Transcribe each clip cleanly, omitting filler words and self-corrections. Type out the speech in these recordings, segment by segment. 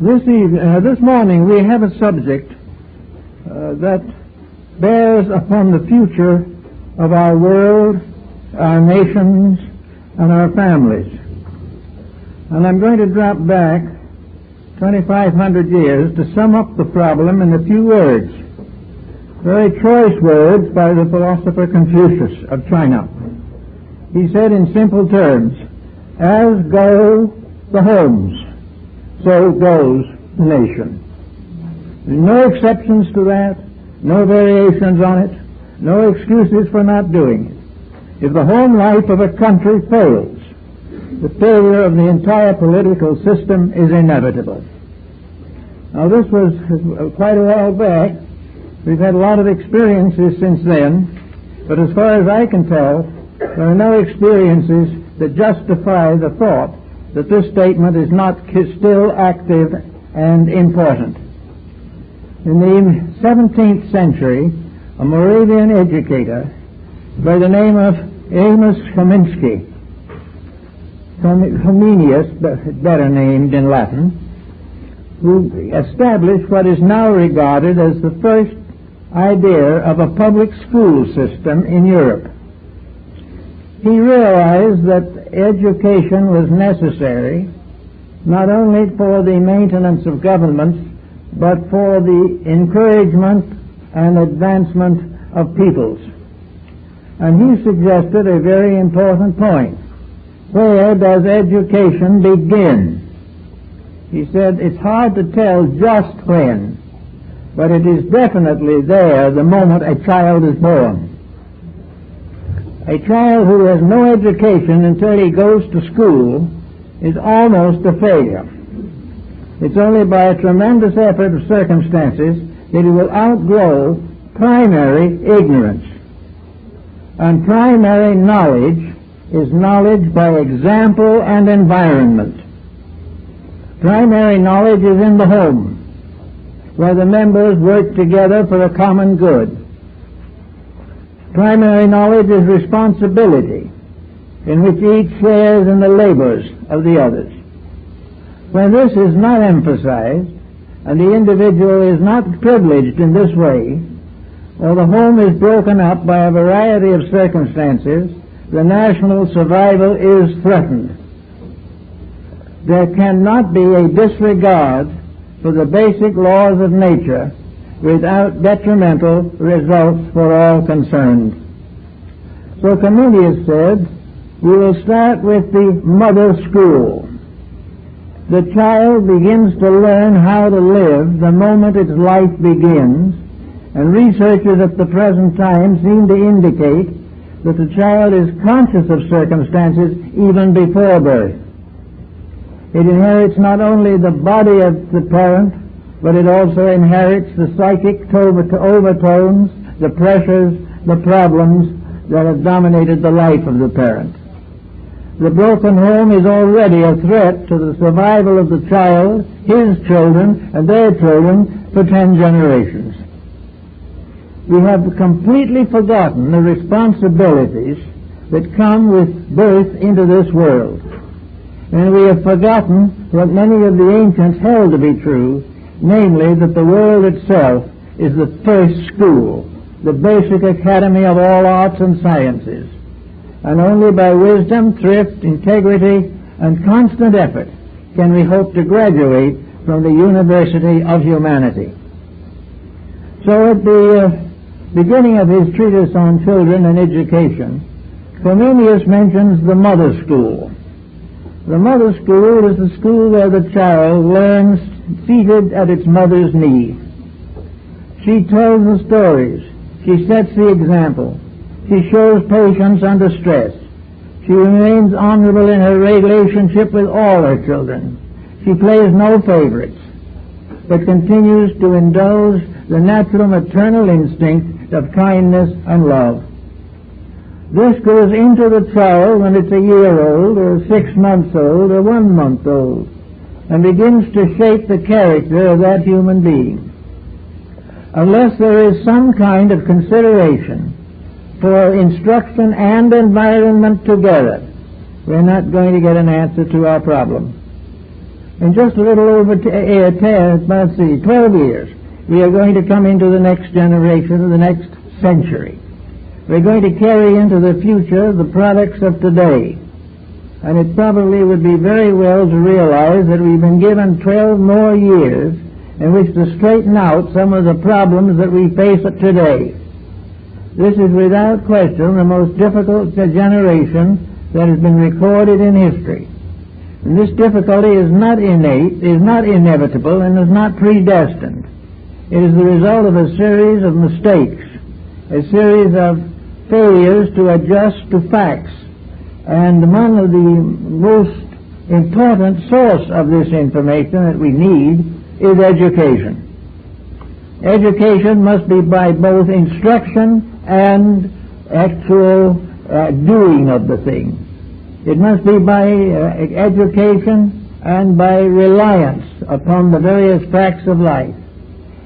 This morning we have a subject that bears upon the future of our world, our nations, and our families. And I'm going to drop back 2,500 years to sum up the problem in a few words, very choice words by the philosopher Confucius of China. He said in simple terms, "As go the homes, so goes the nation." There's no exceptions to that, no variations on it, no excuses for not doing it. If the home life of a country fails, the failure of the entire political system is inevitable. Now, this was quite a while back. We've had a lot of experiences since then, but as far as I can tell, there are no experiences that justify the thought that this statement is not still active and important. In the 17th century, a Moravian educator by the name of Amos Comenius, better named in Latin, who established what is now regarded as the first idea of a public school system in Europe. He realized that education was necessary not only for the maintenance of governments, but for the encouragement and advancement of peoples. And he suggested a very important point. Where does education begin? He said it's hard to tell just when, but it is definitely there the moment a child is born. A child who has no education until he goes to school is almost a failure. It's only by a tremendous effort of circumstances that he will outgrow primary ignorance. And primary knowledge is knowledge by example and environment. Primary knowledge is in the home, where the members work together for a common good. Primary knowledge is responsibility, in which each shares in the labors of the others. When this is not emphasized, and the individual is not privileged in this way, or the home is broken up by a variety of circumstances, the national survival is threatened. There cannot be a disregard for the basic laws of nature without detrimental results for all concerned. So Comenius said, we will start with the mother school. The child begins to learn how to live the moment its life begins, and researchers at the present time seem to indicate that the child is conscious of circumstances even before birth. It inherits not only the body of the parent, but it also inherits the psychic overtones, the pressures, the problems that have dominated the life of the parent. The broken home is already a threat to the survival of the child, his children, and their children for 10 generations. We have completely forgotten the responsibilities that come with birth into this world. And we have forgotten what many of the ancients held to be true, namely that the world itself is the first school, the basic academy of all arts and sciences. And only by wisdom, thrift, integrity, and constant effort can we hope to graduate from the University of Humanity. So at the beginning of his treatise on children and education, Comenius mentions the mother school. The mother school is the school where the child learns seated at its mother's knee. She tells the stories. She sets the example. She shows patience under stress. She remains honorable in her relationship with all her children. She plays no favorites, but continues to indulge the natural maternal instinct of kindness and love. This goes into the child when it's a year old, or 6 months old, or 1 month old, and begins to shape the character of that human being. Unless there is some kind of consideration for instruction and environment together, we're not going to get an answer to our problem. In just a little over 12 years, we are going to come into the next generation, the next century. We're going to carry into the future the products of today. And it probably would be very well to realize that we've been given 12 more years in which to straighten out some of the problems that we face today. This is without question the most difficult generation that has been recorded in history. And this difficulty is not innate, is not inevitable, and is not predestined. It is the result of a series of mistakes, a series of failures to adjust to facts. And one of the most important source of this information that we need is education. Education must be by both instruction and actual doing of the thing. It must be by education and by reliance upon the various facts of life.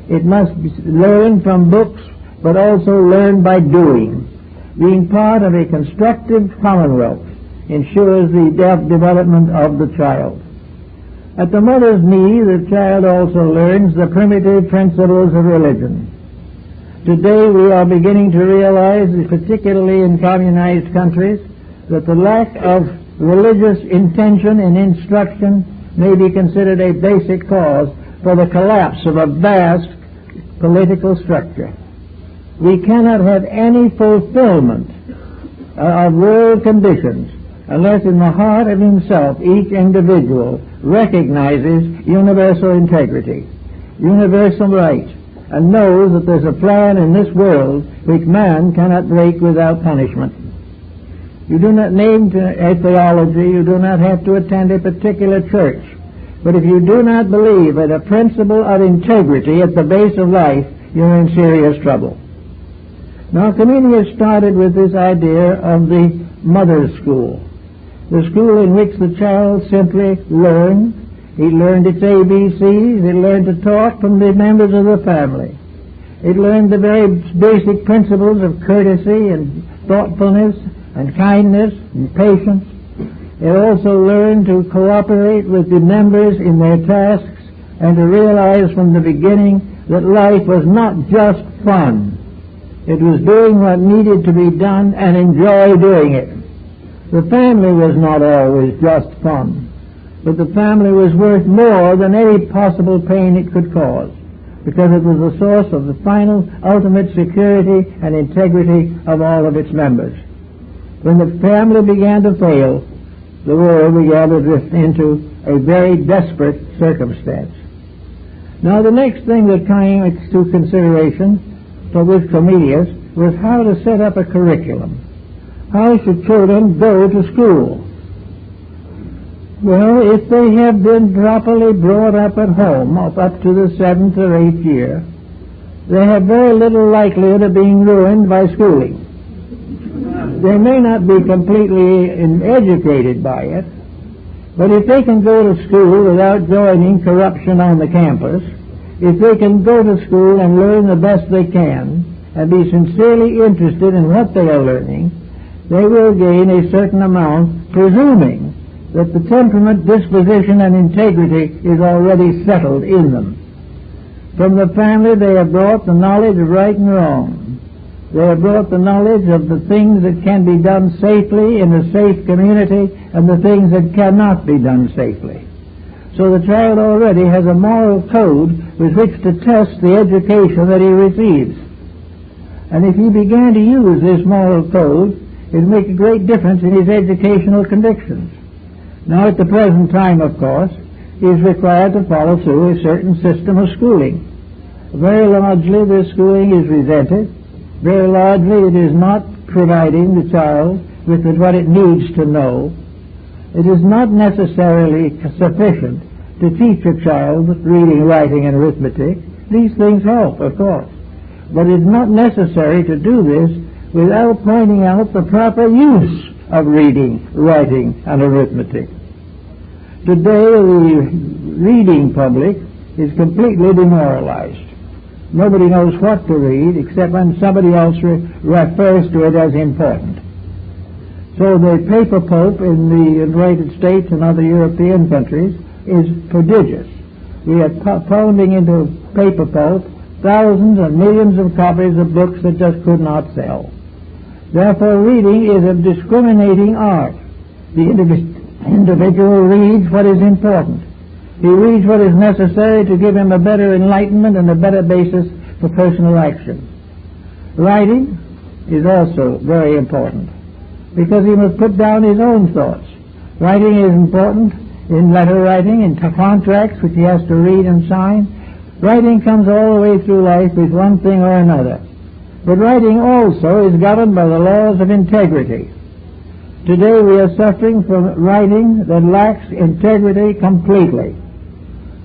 It must be learned from books, but also learned by doing. Being part of a constructive commonwealth ensures the development of the child. At the mother's knee, the child also learns the primitive principles of religion. Today we are beginning to realize, particularly in communized countries, that the lack of religious intention and instruction may be considered a basic cause for the collapse of a vast political structure. We cannot have any fulfillment of world conditions unless in the heart of himself each individual recognizes universal integrity, universal right, and knows that there's a plan in this world which man cannot break without punishment. You do not need a theology, you do not have to attend a particular church, but if you do not believe in a principle of integrity at the base of life, you're in serious trouble. Now, Comenius started with this idea of the mother's school, the school in which the child simply learned. He learned its ABCs, it learned to talk from the members of the family. It learned the very basic principles of courtesy and thoughtfulness and kindness and patience. It also learned to cooperate with the members in their tasks and to realize from the beginning that life was not just fun. It was doing what needed to be done and enjoy doing it. The family was not always just fun, but the family was worth more than any possible pain it could cause, because it was the source of the final, ultimate security and integrity of all of its members. When the family began to fail, the world began to drift into a very desperate circumstance. Now, the next thing that came into consideration with Comenius was how to set up a curriculum. How should children go to school? Well, if they have been properly brought up at home up to the 7th or 8th year, they have very little likelihood of being ruined by schooling. They may not be completely educated by it, but if they can go to school without joining corruption on the campus, if they can go to school and learn the best they can and be sincerely interested in what they are learning, they will gain a certain amount, presuming that the temperament, disposition, and integrity is already settled in them. From the family they have brought the knowledge of right and wrong. They have brought the knowledge of the things that can be done safely in a safe community and the things that cannot be done safely. So the child already has a moral code with which to test the education that he receives. And if he began to use this moral code, it would make a great difference in his educational convictions. Now, at the present time, of course, he is required to follow through a certain system of schooling. Very largely, this schooling is resented. Very largely, it is not providing the child with what it needs to know. It is not necessarily sufficient to teach a child reading, writing, and arithmetic. These things help, of course. But it is not necessary to do this without pointing out the proper use of reading, writing, and arithmetic. Today, the reading public is completely demoralized. Nobody knows what to read except when somebody else refers to it as important. So the paper pope in the United States and other European countries is prodigious. We are pounding into paper pulp thousands and millions of copies of books that just could not sell. Therefore, reading is a discriminating art. The individual reads what is important. He reads what is necessary to give him a better enlightenment and a better basis for personal action. Writing is also very important because he must put down his own thoughts. Writing is important in letter writing, in contracts which he has to read and sign. Writing comes all the way through life with one thing or another. But writing also is governed by the laws of integrity. Today we are suffering from writing that lacks integrity completely.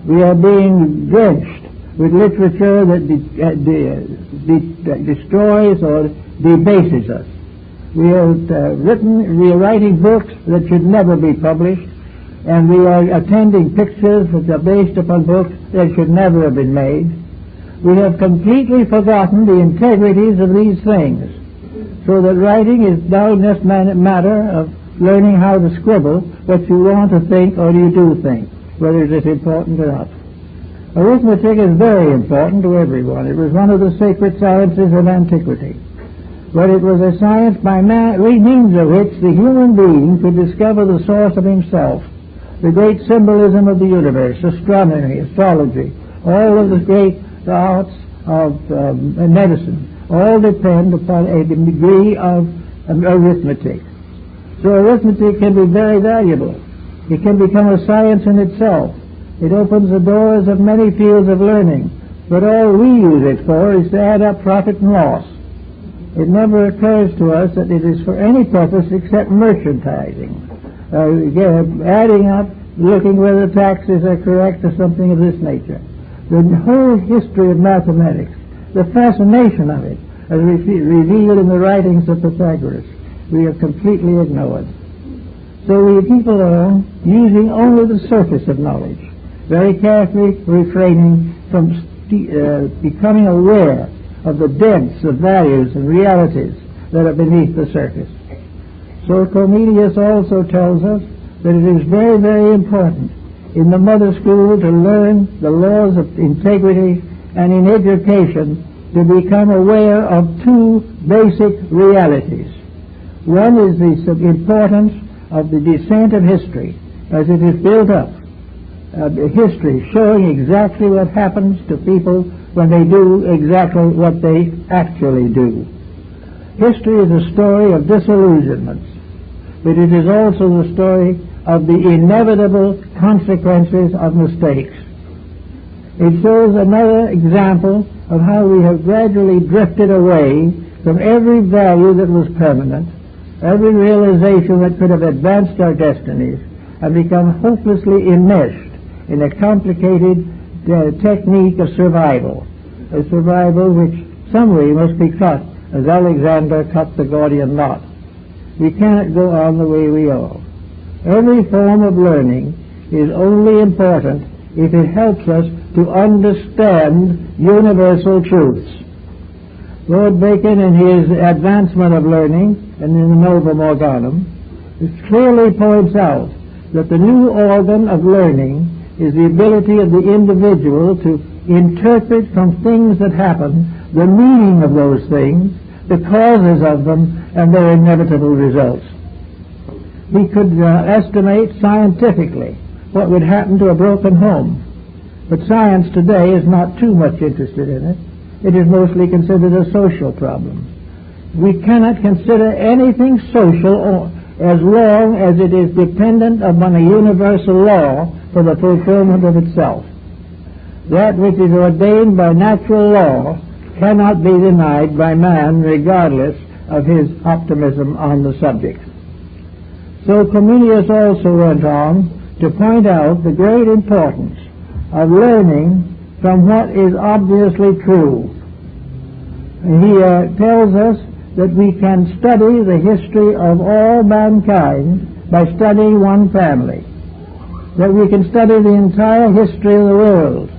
We are being drenched with literature that destroys or debases us. We are writing books that should never be published, and we are attending pictures which are based upon books that should never have been made. We have completely forgotten the integrities of these things, so that writing is now just a matter of learning how to scribble what you want to think or you do think, whether it is important or not. Arithmetic is very important to everyone. It was one of the sacred sciences of antiquity. But it was a science by means of which the human being could discover the source of himself, the great symbolism of the universe, astronomy, astrology, all of the great arts of medicine, all depend upon a degree of arithmetic. So arithmetic can be very valuable. It can become a science in itself. It opens the doors of many fields of learning, but all we use it for is to add up profit and loss. It never occurs to us that it is for any purpose except merchandising, adding up, looking whether the taxes are correct or something of this nature. The whole history of mathematics, the fascination of it, as revealed in the writings of Pythagoras, we have completely ignored. So we keep along using only the surface of knowledge, very carefully refraining from becoming aware of the depths of values and realities that are beneath the surface. So Comenius also tells us that it is very, very important in the mother school to learn the laws of integrity, and in education to become aware of two basic realities. One is the importance of the descent of history as it is built up. History showing exactly what happens to people when they do exactly what they actually do. History is a story of disillusionments, but it is also the story of the inevitable consequences of mistakes. It shows another example of how we have gradually drifted away from every value that was permanent, every realization that could have advanced our destinies, and become hopelessly enmeshed in a complicated technique of survival, a survival which some way must be cut as Alexander cut the Gordian knot. We cannot go on the way we are. Every form of learning is only important if it helps us to understand universal truths. Lord Bacon, in his Advancement of Learning and in the Novum Organum, clearly points out that the new organ of learning is the ability of the individual to interpret from things that happen the meaning of those things, the causes of them, and their inevitable results. He could estimate scientifically what would happen to a broken home, but science today is not too much interested in it. It is mostly considered a social problem. We cannot consider anything social as long as it is dependent upon a universal law for the fulfillment of itself. That which is ordained by natural law cannot be denied by man, regardless of his optimism on the subject. So Comenius also went on to point out the great importance of learning from what is obviously true. He tells us that we can study the history of all mankind by studying one family, that we can study the entire history of the world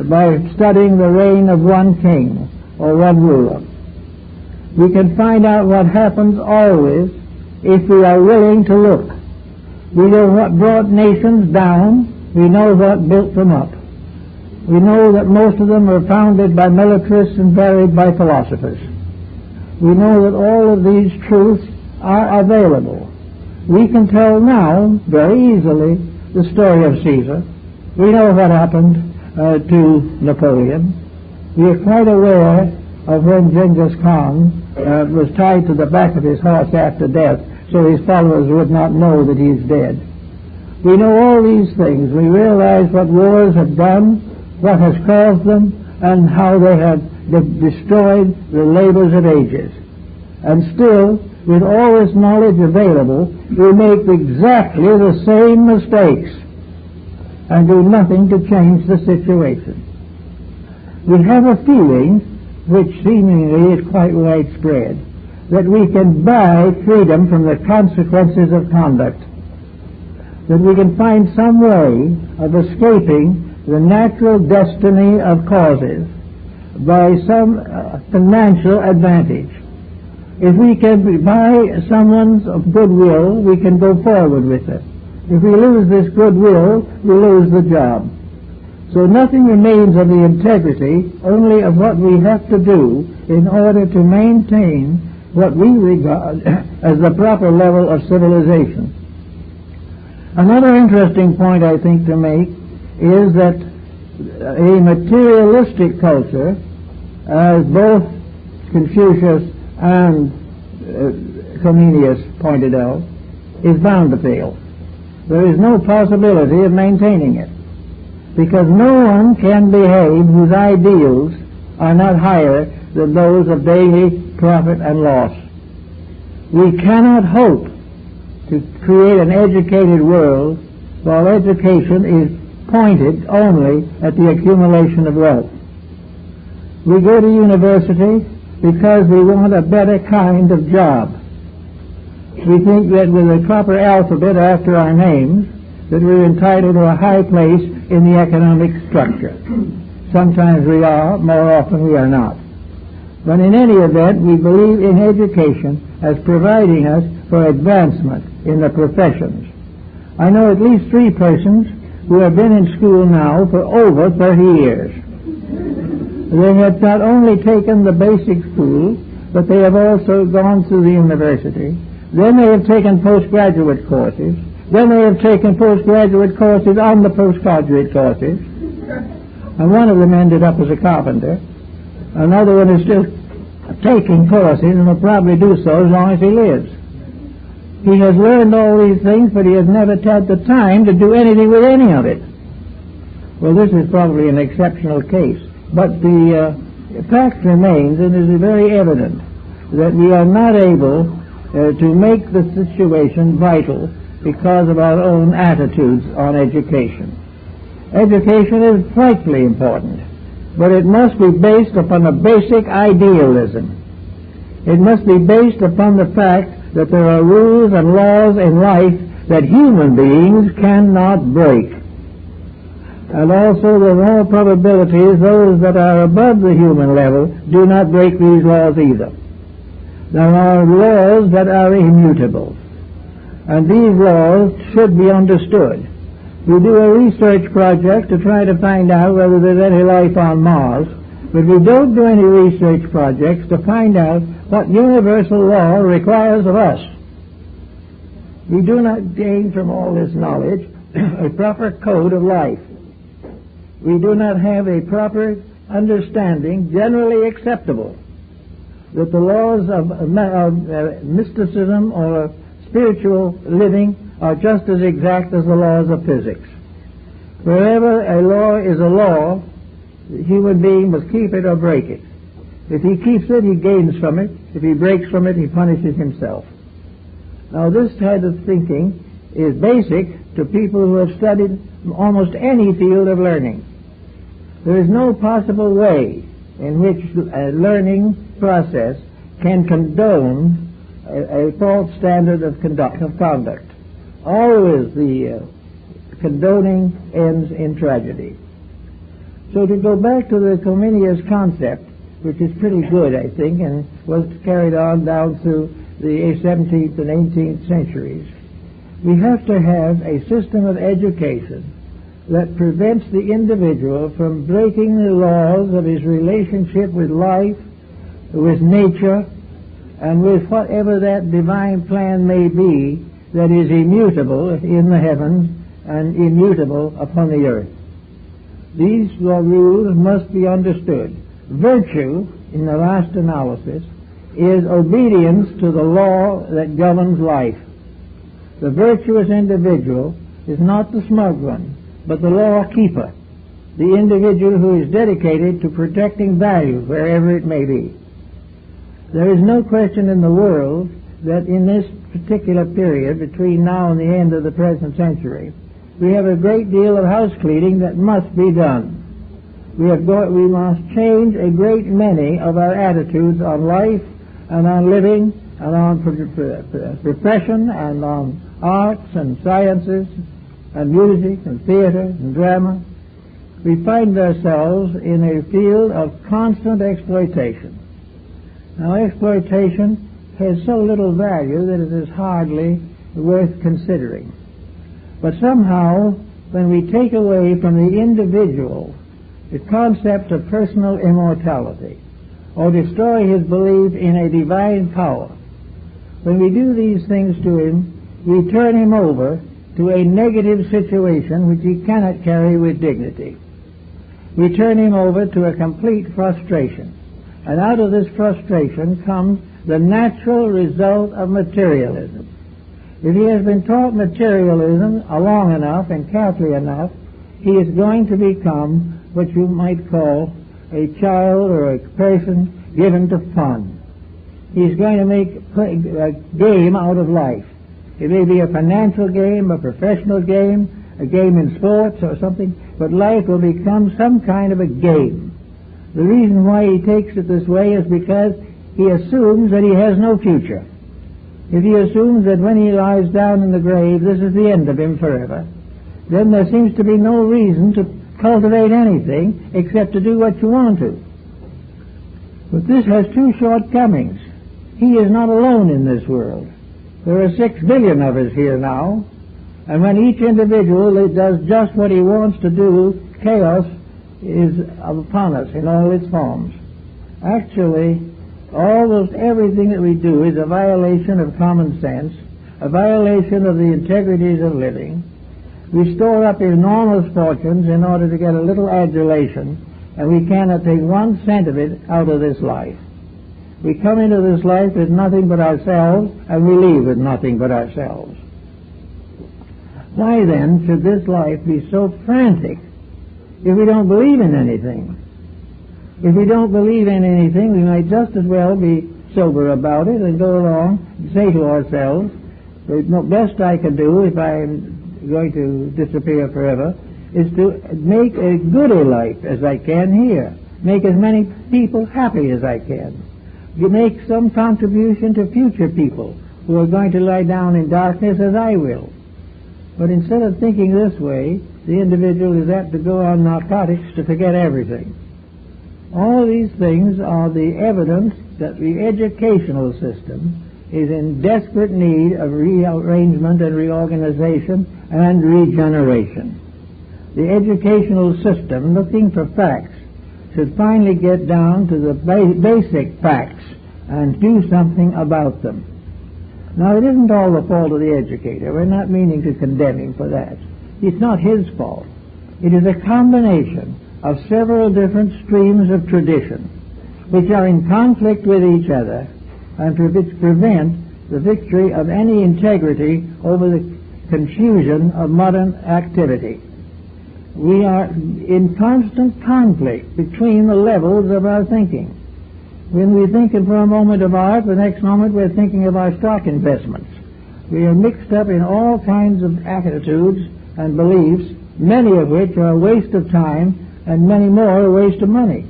by studying the reign of one king or one ruler. We can find out what happens always if we are willing to look. We know what brought nations down We know what built them up. We know that most of them were founded by militarists and buried by philosophers. We know that all of these truths are available. We can tell now, very easily, the story of Caesar. We know what happened to Napoleon. We are quite aware of when Genghis Khan was tied to the back of his horse after death, so his followers would not know that he is dead. We know all these things. We realize what wars have done, what has caused them, and how they have destroyed the labors of ages. And still, with all this knowledge available, we make exactly the same mistakes and do nothing to change the situation. We have a feeling, which seemingly is quite widespread, that we can buy freedom from the consequences of conduct, that we can find some way of escaping the natural destiny of causes by some financial advantage. If we can buy someone's goodwill, we can go forward with it. If we lose this goodwill, we lose the job. So nothing remains of the integrity, only of what we have to do in order to maintain what we regard as the proper level of civilization. Another interesting point I think to make is that a materialistic culture, as both Confucius and Comenius pointed out, is bound to fail. There is no possibility of maintaining it, because no one can behave whose ideals are not higher than those of daily profit and loss. We cannot hope to create an educated world while education is pointed only at the accumulation of wealth. We go to university because we want a better kind of job. We think that with a proper alphabet after our names, that we're entitled to a high place in the economic structure. Sometimes we are, more often we are not. But in any event, we believe in education as providing us for advancement in the professions. I know at least 3 persons who have been in school now for over 30 years. They have not only taken the basic school, but they have also gone through the university. Then they have taken postgraduate courses. Then they have taken postgraduate courses on the postgraduate courses. And one of them ended up as a carpenter. Another one is still taking courses and will probably do so as long as he lives. He has learned all these things, but he has never had the time to do anything with any of it. Well, this is probably an exceptional case. But the fact remains, and it is very evident, that we are not able to make the situation vital because of our own attitudes on education. Education is frightfully important, but it must be based upon a basic idealism. It must be based upon the fact that there are rules and laws in life that human beings cannot break. And also, with all probabilities, those that are above the human level do not break these laws either. There are laws that are immutable, and these laws should be understood. We do a research project to try to find out whether there's any life on Mars, but we don't do any research projects to find out what universal law requires of us. We do not gain from all this knowledge a proper code of life. We do not have a proper understanding, generally acceptable, that the laws of mysticism or spiritual living are just as exact as the laws of physics. Wherever a law is a law, the human being must keep it or break it. If he keeps it, he gains from it. If he breaks from it, he punishes himself. Now, this kind of thinking is basic to people who have studied almost any field of learning. There is no possible way in which a learning process can condone a false standard of conduct. Always the condoning ends in tragedy. So to go back to the Comenius concept, which is pretty good, I think, and was carried on down through the 17th and 18th centuries, we have to have a system of education that prevents the individual from breaking the laws of his relationship with life, with nature, and with whatever that divine plan may be that is immutable in the heavens and immutable upon the earth. These rules must be understood. Virtue, in the last analysis, is obedience to the law that governs life. The virtuous individual is not the smug one, but the law keeper, the individual who is dedicated to protecting value wherever it may be. There is no question in the world that in this particular period, between now and the end of the present century, we have a great deal of house cleaning that must be done. We must change a great many of our attitudes on life and on living and on profession and on arts and sciences and music and theater and drama. We find ourselves in a field of constant exploitation. Now, exploitation has so little value that it is hardly worth considering. But somehow, when we take away from the individual the concept of personal immortality, or destroy his belief in a divine power, when we do these things to him, we turn him over to a negative situation which he cannot carry with dignity. We turn him over to a complete frustration. And out of this frustration comes the natural result of materialism. If he has been taught materialism long enough and carefully enough, he is going to become what you might call a child or a person given to fun. He's going to make a game out of life. It may be a financial game, a professional game, a game in sports or something, but life will become some kind of a game. The reason why he takes it this way is because he assumes that he has no future. If he assumes that when he lies down in the grave, this is the end of him forever, then there seems to be no reason to cultivate anything except to do what you want to. But this has two shortcomings. He is not alone in this world. There are 6 billion of us here now, and when each individual does just what he wants to do, chaos is upon us in all its forms. Actually, almost everything that we do is a violation of common sense, a violation of the integrities of living. We store up enormous fortunes in order to get a little adulation, and we cannot take 1 cent of it out of this life. We come into this life with nothing but ourselves, and we leave with nothing but ourselves. Why then should this life be so frantic if we don't believe in anything? If we don't believe in anything, we might just as well be sober about it and go along and say to ourselves, the best I can do if I'm going to disappear forever is to make as good a life as I can here, make as many people happy as I can, you make some contribution to future people who are going to lie down in darkness as I will. But instead of thinking this way, the individual is apt to go on narcotics to forget everything. All these things are the evidence that the educational system is in desperate need of rearrangement and reorganization and regeneration. The educational system, looking for facts, should finally get down to the basic facts and do something about them. Now, it isn't all the fault of the educator. We're not meaning to condemn him for that. It's not his fault. It is a combination of several different streams of tradition which are in conflict with each other and which prevent the victory of any integrity over the confusion of modern activity. We are in constant conflict between the levels of our thinking. When we think for a moment of art, the next moment we're thinking of our stock investments. We are mixed up in all kinds of attitudes and beliefs, many of which are a waste of time and many more a waste of money.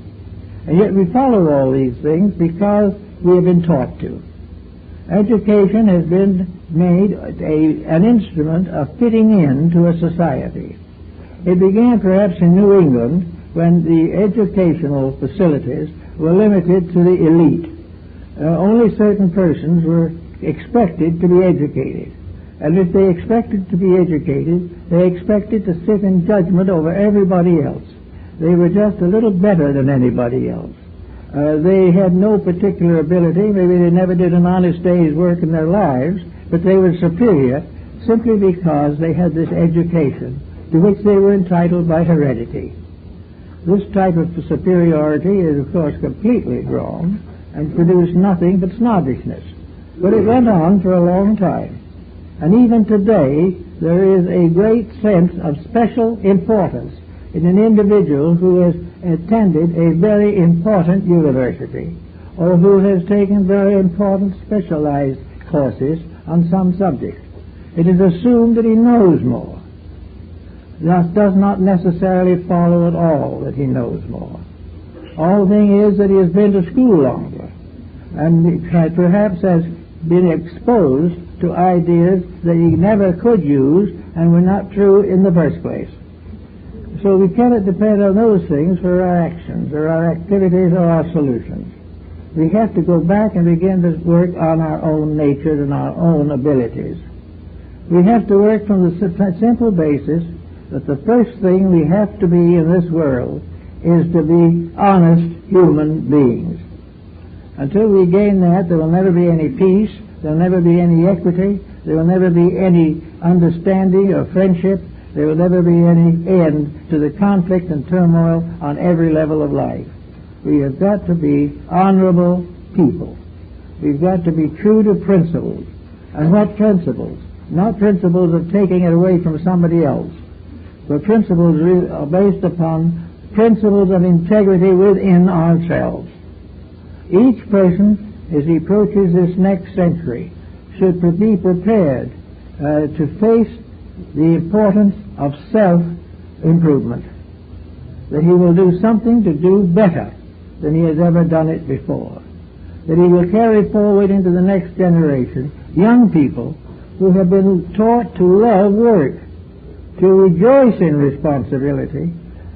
And yet we follow all these things because we have been taught to. Education has been made an instrument of fitting into a society. It began perhaps in New England when the educational facilities were limited to the elite. Only certain persons were expected to be educated. And if they expected to be educated, they expected to sit in judgment over everybody else. They were just a little better than anybody else. They had no particular ability. Maybe they never did an honest day's work in their lives, but they were superior simply because they had this education to which they were entitled by heredity. This type of superiority is, of course, completely wrong and produced nothing but snobbishness. But it went on for a long time. And even today, there is a great sense of special importance in an individual who has attended a very important university or who has taken very important specialized courses on some subject. It is assumed that he knows more. That does not necessarily follow at all that he knows more. All the thing is that he has been to school longer and perhaps has been exposed to ideas that he never could use and were not true in the first place. So we cannot depend on those things for our actions or our activities or our solutions. We have to go back and begin to work on our own nature and our own abilities. We have to work from the simple basis that the first thing we have to be in this world is to be honest human beings. Until we gain that, there will never be any peace, there will never be any equity, there will never be any understanding or friendship, there will never be any end to the conflict and turmoil on every level of life. We have got to be honorable people. We've got to be true to principles. And what principles? Not principles of taking it away from somebody else, but principles are based upon principles of integrity within ourselves. Each person, as he approaches this next century, should be prepared to face the importance of self-improvement, that he will do something to do better than he has ever done it before, that he will carry forward into the next generation young people who have been taught to love work, to rejoice in responsibility,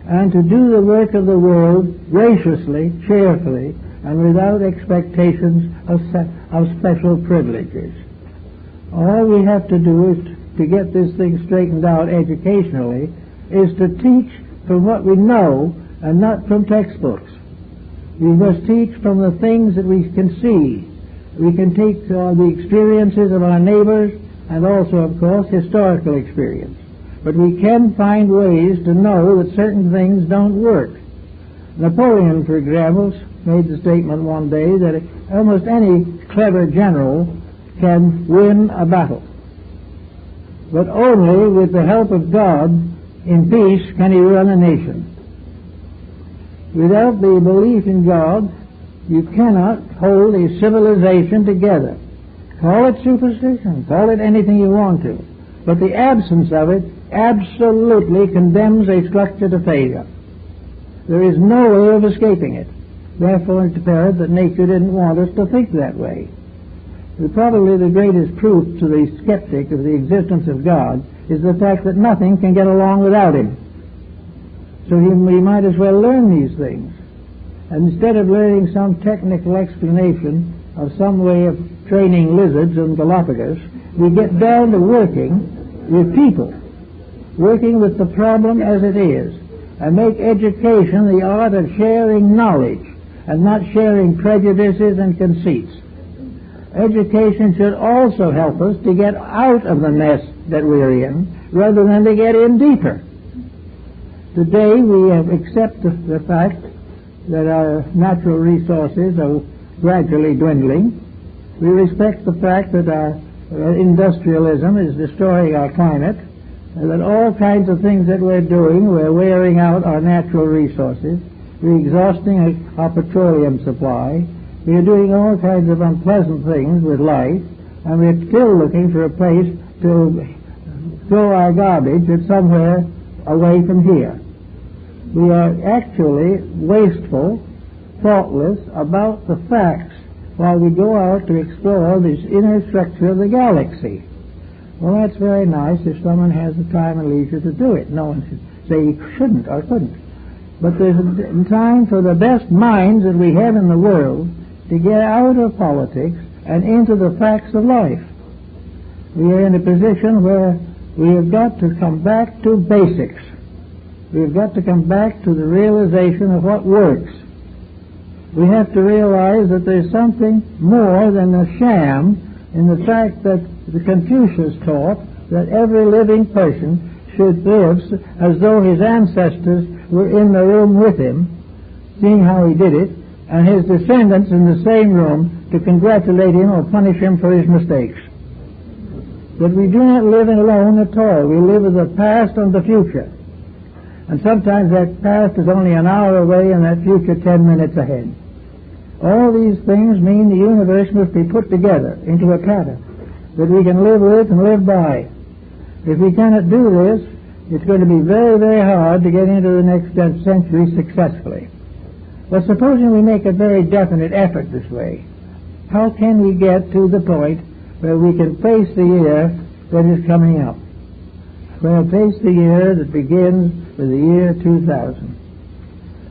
and to do the work of the world graciously, cheerfully, and without expectations of special privileges. All we have to do is to get this thing straightened out educationally is to teach from what we know and not from textbooks. We must teach from the things that we can see. We can take the experiences of our neighbors and also, of course, historical experience. But we can find ways to know that certain things don't work. Napoleon, for example, made the statement one day that almost any clever general can win a battle, but only with the help of God in peace can he run a nation. Without the belief in God, you cannot hold a civilization together. Call it superstition, call it anything you want to, but the absence of it absolutely condemns a structure to failure. There is no way of escaping it. Therefore, it's apparent that nature didn't want us to think that way. Probably the greatest proof to the skeptic of the existence of God is the fact that nothing can get along without him. So we might as well learn these things. And instead of learning some technical explanation of some way of training lizards in Galapagos, we get down to working with people, working with the problem as it is, and make education the art of sharing knowledge and not sharing prejudices and conceits. Education should also help us to get out of the mess that we're in rather than to get in deeper. Today we have accepted the fact that our natural resources are gradually dwindling. We respect the fact that our industrialism is destroying our climate, and that all kinds of things that we're doing, we're wearing out our natural resources, we're exhausting our petroleum supply, we are doing all kinds of unpleasant things with life, and we're still looking for a place to throw our garbage at somewhere away from here. We are actually wasteful, thoughtless about the facts while we go out to explore this inner structure of the galaxy. Well, that's very nice if someone has the time and leisure to do it. No one should say he shouldn't or couldn't. But there's time for the best minds that we have in the world to get out of politics and into the facts of life. We are in a position where we have got to come back to basics. We've got to come back to the realization of what works. We have to realize that there's something more than a sham in the fact that the Confucius taught that every living person should live as though his ancestors were in the room with him, seeing how he did it, and his descendants in the same room to congratulate him or punish him for his mistakes. That we do not live alone at all. We live with the past and the future. And sometimes that past is only an hour away and that future 10 minutes ahead. All these things mean the universe must be put together into a pattern that we can live with and live by. If we cannot do this, it's going to be very, very hard to get into the next century successfully. But supposing we make a very definite effort this way, how can we get to the point where we can face the year that is coming up? We'll face the year that begins with the year 2000.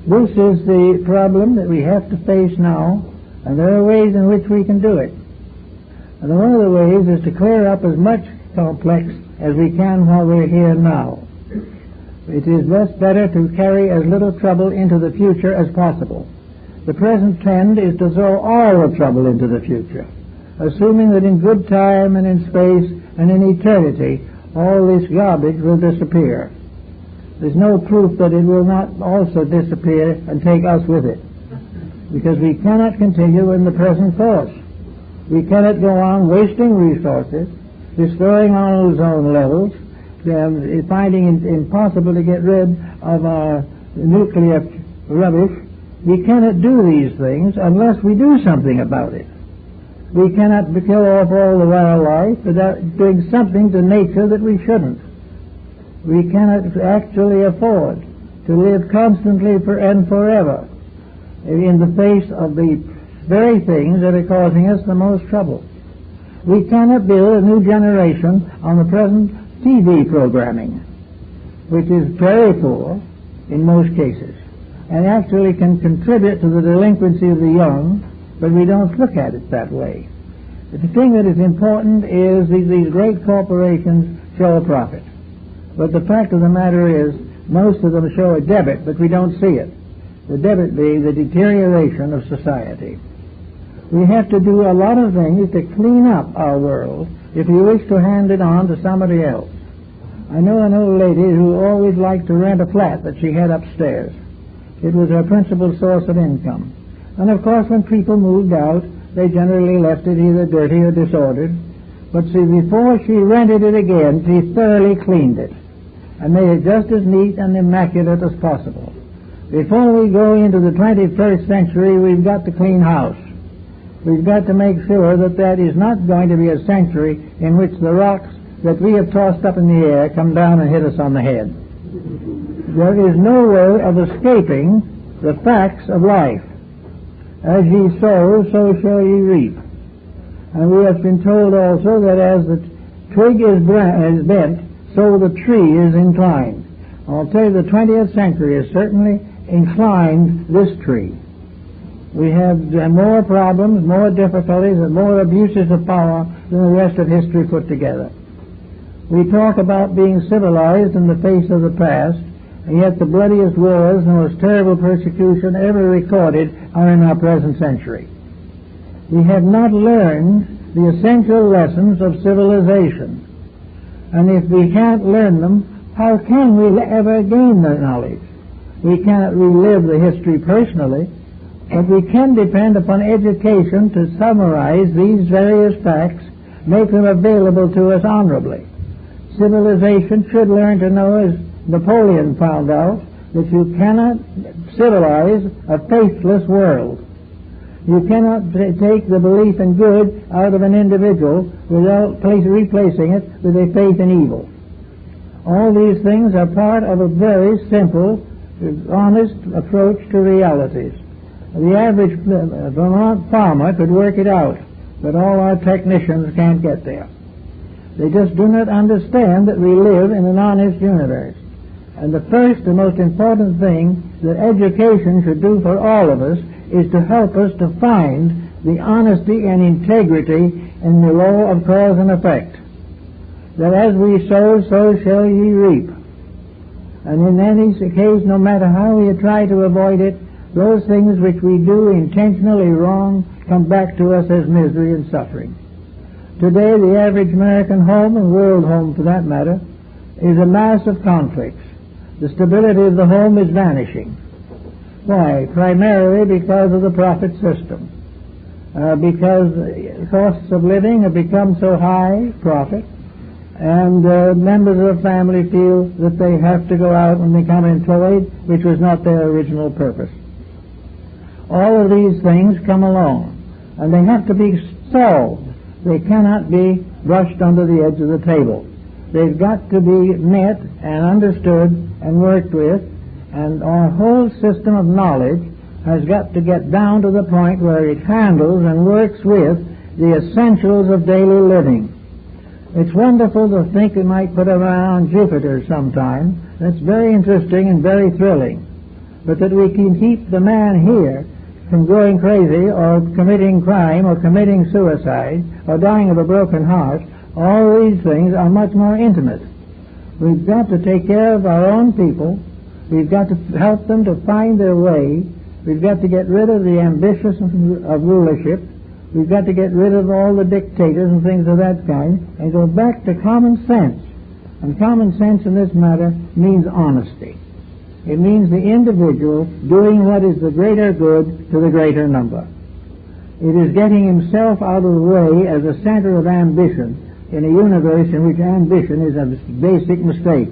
This is the problem that we have to face now, and there are ways in which we can do it. And one of the ways is to clear up as much complex as we can while we're here now. It is thus better to carry as little trouble into the future as possible. The present trend is to throw all the trouble into the future, assuming that in good time and in space and in eternity all this garbage will disappear. There's no proof that it will not also disappear and take us with it, because we cannot continue in the present course. We cannot go on wasting resources, destroying our ozone levels, finding it impossible to get rid of our nuclear rubbish. We cannot do these things unless we do something about it. We cannot kill off all the wildlife without doing something to nature that we shouldn't. We cannot actually afford to live constantly and forever in the face of the very things that are causing us the most trouble. We cannot build a new generation on the present TV programming, which is very poor in most cases, and actually can contribute to the delinquency of the young, but we don't look at it that way. The thing that is important is these great corporations show a profit. But the fact of the matter is, most of them show a debit, but we don't see it. The debit being the deterioration of society. We have to do a lot of things to clean up our world if we wish to hand it on to somebody else. I know an old lady who always liked to rent a flat that she had upstairs. It was her principal source of income. And of course when people moved out, they generally left it either dirty or disordered. But see, before she rented it again, she thoroughly cleaned it and made it just as neat and immaculate as possible. Before we go into the 21st century, we've got to clean house. We've got to make sure that that is not going to be a century in which the rocks that we have tossed up in the air come down and hit us on the head. There is no way of escaping the facts of life. As ye sow, so shall ye reap. And we have been told also that as the twig is bent, so the tree is inclined. I'll tell you, the 20th century has certainly inclined this tree. We have more problems, more difficulties, and more abuses of power than the rest of history put together. We talk about being civilized in the face of the past, and yet the bloodiest wars and the most terrible persecution ever recorded are in our present century. We have not learned the essential lessons of civilization. And if we can't learn them, how can we ever gain the knowledge? We cannot relive the history personally, but we can depend upon education to summarize these various facts, make them available to us honorably. Civilization should learn to know, as Napoleon found out, that you cannot civilize a faithless world. You cannot take the belief in good out of an individual without replacing it with a faith in evil. All these things are part of a very simple, honest approach to realities. The average Vermont farmer could work it out, but all our technicians can't get there. They just do not understand that we live in an honest universe. And the first and most important thing that education should do for all of us is to help us to find the honesty and integrity in the law of cause and effect. that as we sow, so shall ye reap. And in any case, no matter how we try to avoid it, those things which we do intentionally wrong come back to us as misery and suffering. Today, the average American home, and world home for that matter, is a mass of conflicts. The stability of the home is vanishing. Why? Primarily because of the profit system. Because costs of living have become so high, profit, and members of the family feel that they have to go out and become employed, which was not their original purpose. All of these things come along, and they have to be solved. They cannot be brushed under the edge of the table. They've got to be met and understood and worked with, and our whole system of knowledge has got to get down to the point where it handles and works with the essentials of daily living. It's wonderful to think we might put around Jupiter sometime. That's very interesting and very thrilling. But that we can keep the man here from going crazy or committing crime or committing suicide or dying of a broken heart, all these things are much more intimate. We've got to take care of our own people. We've got to help them to find their way. We've got to get rid of the ambition of rulership. We've got to get rid of all the dictators and things of that kind and go back to common sense. And common sense in this matter means honesty. It means the individual doing what is the greater good to the greater number. It is getting himself out of the way as a center of ambition in a universe in which ambition is a basic mistake.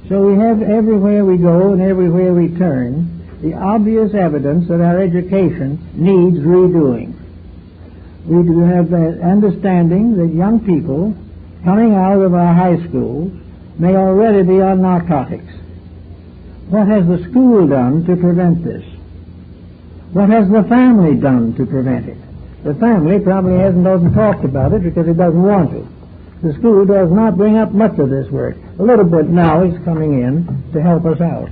So we have everywhere we go and everywhere we turn the obvious evidence that our education needs redoing. We do have the understanding that young people coming out of our high schools may already be on narcotics. What has the school done to prevent this? What has the family done to prevent it? The family probably doesn't talk about it because it doesn't want to. The school does not bring up much of this work. A little bit now is coming in to help us out.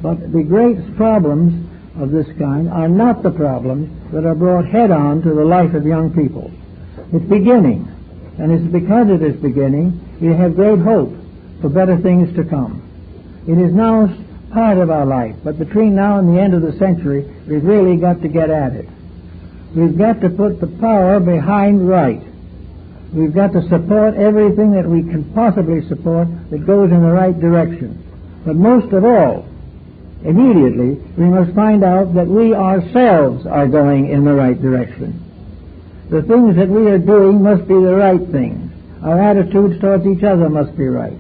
But the great problems of this kind are not the problems that are brought head-on to the life of young people. It's beginning, and it's because it is beginning, we have great hope for better things to come. It is now part of our life, but between now and the end of the century, we've really got to get at it. We've got to put the power behind right. We've got to support everything that we can possibly support that goes in the right direction. But most of all, immediately, we must find out that we ourselves are going in the right direction. The things that we are doing must be the right things. Our attitudes towards each other must be right.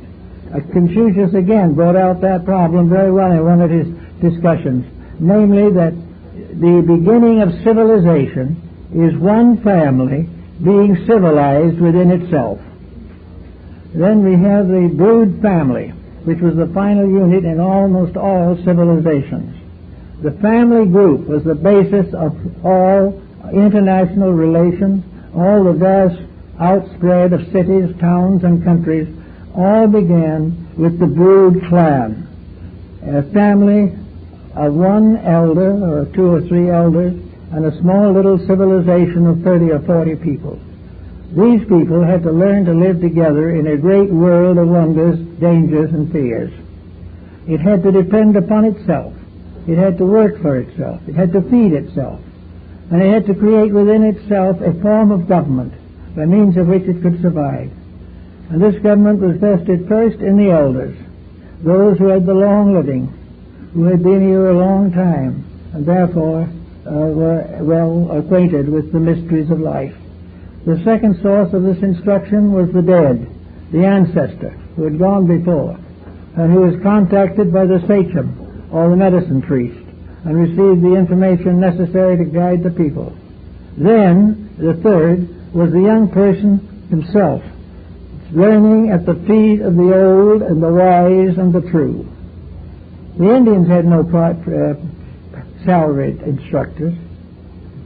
Confucius again brought out that problem very well in one of his discussions, namely that the beginning of civilization is one family being civilized within itself. Then we have the brood family, which was the final unit in almost all civilizations. The family group was the basis of all international relations, all the vast outspread of cities, towns, and countries, all began with the brood clan, a family of one elder or two or three elders and a small little civilization of 30 or 40 people. These people had to learn to live together in a great world of wonders, dangers, and fears. It had to depend upon itself. It had to work for itself. It had to feed itself. And it had to create within itself a form of government by means of which it could survive. And this government was vested first in the elders, those who had the long living, who had been here a long time, and therefore were well acquainted with the mysteries of life. The second source of this instruction was the dead, the ancestor who had gone before, and who was contacted by the sachem, or the medicine priest, and received the information necessary to guide the people. Then, the third was the young person himself, learning at the feet of the old and the wise and the true. The Indians had no salaried instructors.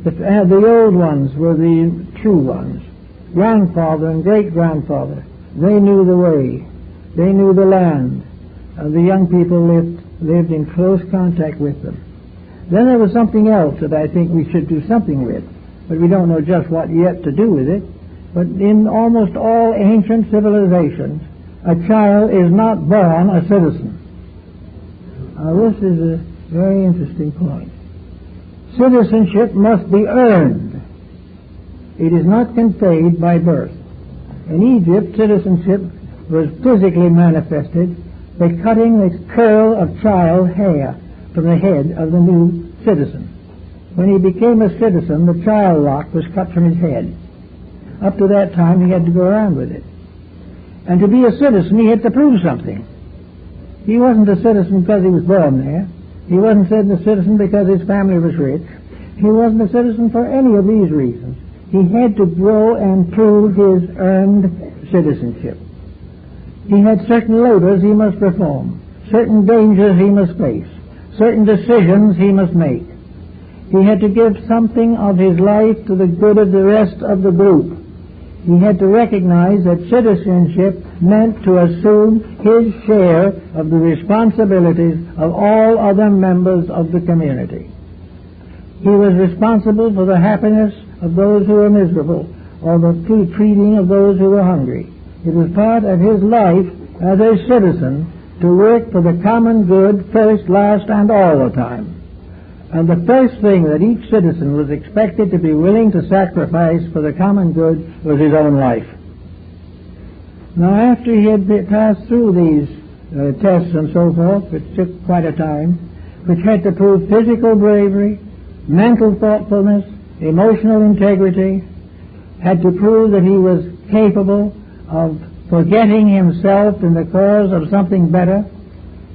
The old ones were the true ones. Grandfather and great-grandfather, they knew the way. They knew the land. The young people lived in close contact with them. Then there was something else that I think we should do something with, but we don't know just what yet to do with it. but in almost all ancient civilizations, a child is not born a citizen. Now, this is a very interesting point. Citizenship must be earned. It is not conferred by birth. In Egypt, citizenship was physically manifested by cutting the curl of child hair from the head of the new citizen. When he became a citizen, the child lock was cut from his head. Up to that time, he had to go around with it. And to be a citizen, he had to prove something. He wasn't a citizen because he was born there. He wasn't a citizen because his family was rich. He wasn't a citizen for any of these reasons. He had to grow and prove his earned citizenship. He had certain labors he must perform, certain dangers he must face, certain decisions he must make. He had to give something of his life to the good of the rest of the group. He had to recognize that citizenship meant to assume his share of the responsibilities of all other members of the community. He was responsible for the happiness of those who were miserable, or the treating of those who were hungry. It was part of his life as a citizen to work for the common good first, last, and all the time. And the first thing that each citizen was expected to be willing to sacrifice for the common good was his own life. Now, after he had passed through these tests and so forth, which took quite a time, which had to prove physical bravery, mental thoughtfulness, emotional integrity, had to prove that he was capable of forgetting himself in the cause of something better,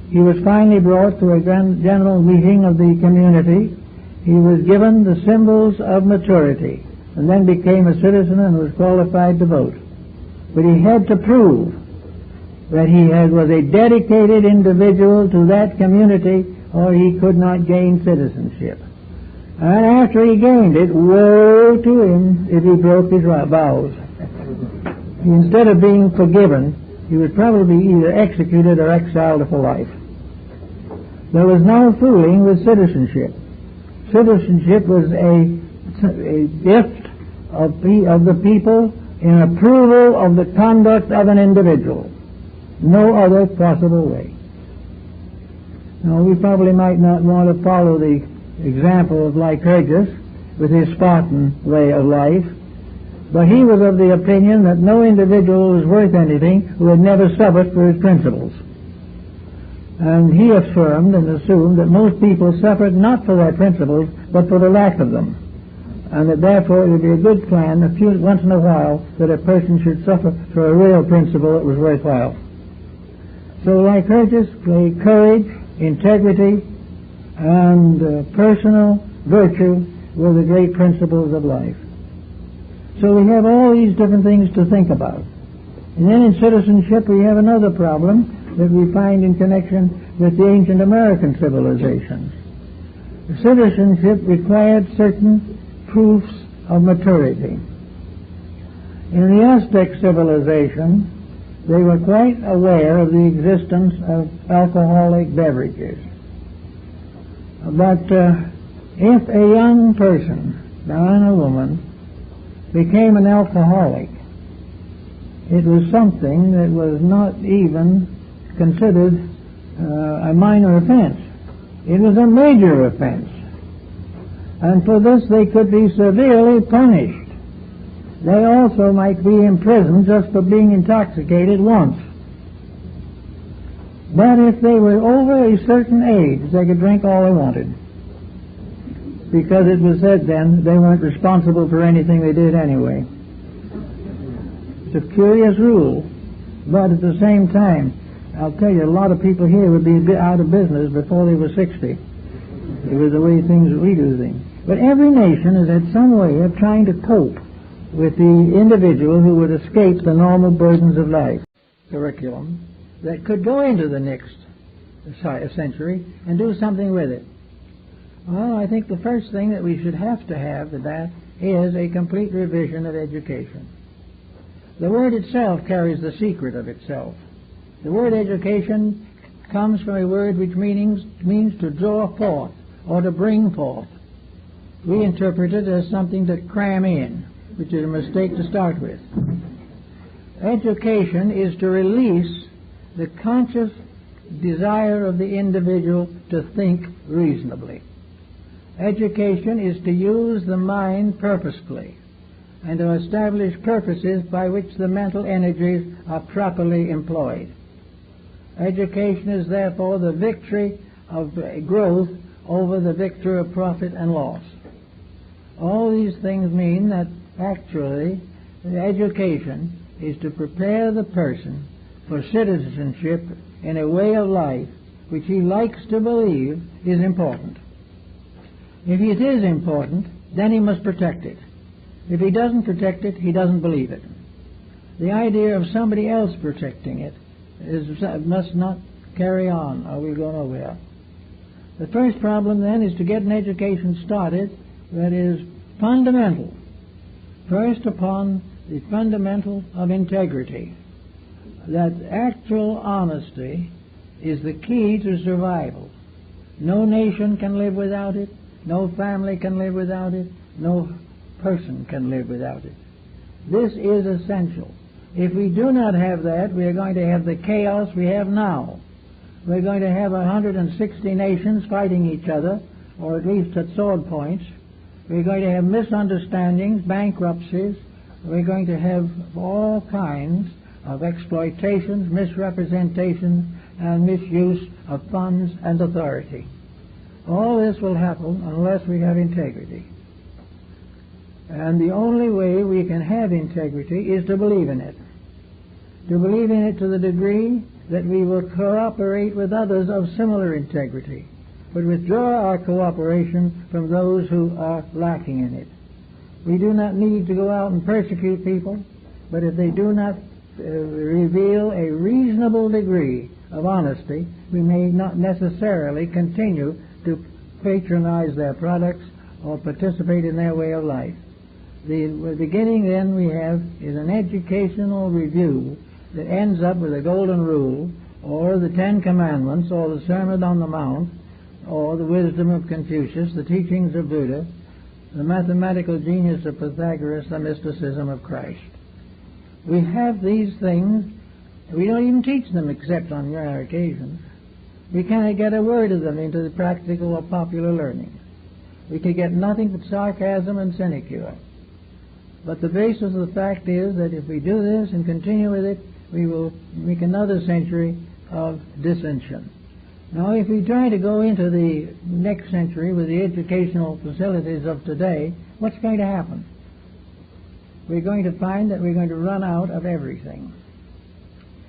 he was finally brought to a general meeting of the community. He was given the symbols of maturity and then became a citizen and was qualified to vote. But he had to prove that he was a dedicated individual to that community, or he could not gain citizenship. And after he gained it, woe to him if he broke his vows. Instead of being forgiven, he would probably be either executed or exiled for life. There was no fooling with citizenship. Citizenship was a gift of the people in approval of the conduct of an individual. No other possible way. Now, we probably might not want to follow the example of Lycurgus with his Spartan way of life, but he was of the opinion that no individual was worth anything who had never suffered for his principles. And he affirmed and assumed that most people suffered not for their principles, but for the lack of them, and that therefore it would be a good plan once in a while that a person should suffer for a real principle that was worthwhile. So Lycurgus played courage, integrity, and personal virtue were the great principles of life. So we have all these different things to think about. And then in citizenship we have another problem that we find in connection with the ancient American civilizations. Citizenship required certain proofs of maturity. In the Aztec civilization, they were quite aware of the existence of alcoholic beverages. But if a young person, man or woman, became an alcoholic, it was something that was not even considered a minor offense. It was a major offense. And for this they could be severely punished. They also might be imprisoned just for being intoxicated once. But if they were over a certain age, they could drink all they wanted. Because it was said then they weren't responsible for anything they did anyway. It's a curious rule, but at the same time, I'll tell you, a lot of people here would be out of business before they were 60. It was the way we do things. But every nation has had some way of trying to cope with the individual who would escape the normal burdens of life. Curriculum that could go into the next century and do something with it. Well, I think the first thing that we should have to have with that is a complete revision of education. The word itself carries the secret of itself. The word education comes from a word which means to draw forth or to bring forth. We interpret it as something to cram in. which is a mistake to start with. Education is to release the conscious desire of the individual to think reasonably. Education is to use the mind purposefully and to establish purposes by which the mental energies are properly employed. Education is therefore the victory of growth over the victory of profit and loss. All these things mean that actually education is to prepare the person for citizenship in a way of life which he likes to believe is important. If it is important, then he must protect it. If he doesn't protect it, he doesn't believe it. The idea of somebody else protecting it must not carry on, or we'll go nowhere. The first problem then is to get an education started that is fundamental. First upon the fundamental of integrity. That actual honesty is the key to survival. No nation can live without it. No family can live without it. No person can live without it. This is essential. If we do not have that, we are going to have the chaos we have now. We're going to have 160 nations fighting each other, or at least at sword points. We're going to have misunderstandings, bankruptcies. We're going to have all kinds of exploitations, misrepresentations, and misuse of funds and authority. All this will happen unless we have integrity. And the only way we can have integrity is to believe in it. To believe in it to the degree that we will cooperate with others of similar integrity, but withdraw our cooperation from those who are lacking in it. We do not need to go out and persecute people, but if they do not reveal a reasonable degree of honesty, we may not necessarily continue to patronize their products or participate in their way of life. The beginning then we have is an educational review that ends up with the Golden Rule, or the Ten Commandments, or the Sermon on the Mount, or the wisdom of Confucius, the teachings of Buddha, the mathematical genius of Pythagoras, the mysticism of Christ. We have these things. We don't even teach them except on rare occasions. We cannot get a word of them into the practical or popular learning. We can get nothing but sarcasm and sinecure. But the basis of the fact is that if we do this and continue with it, we will make another century of dissension. Now, if we try to go into the next century with the educational facilities of today, what's going to happen? We're going to find that we're going to run out of everything.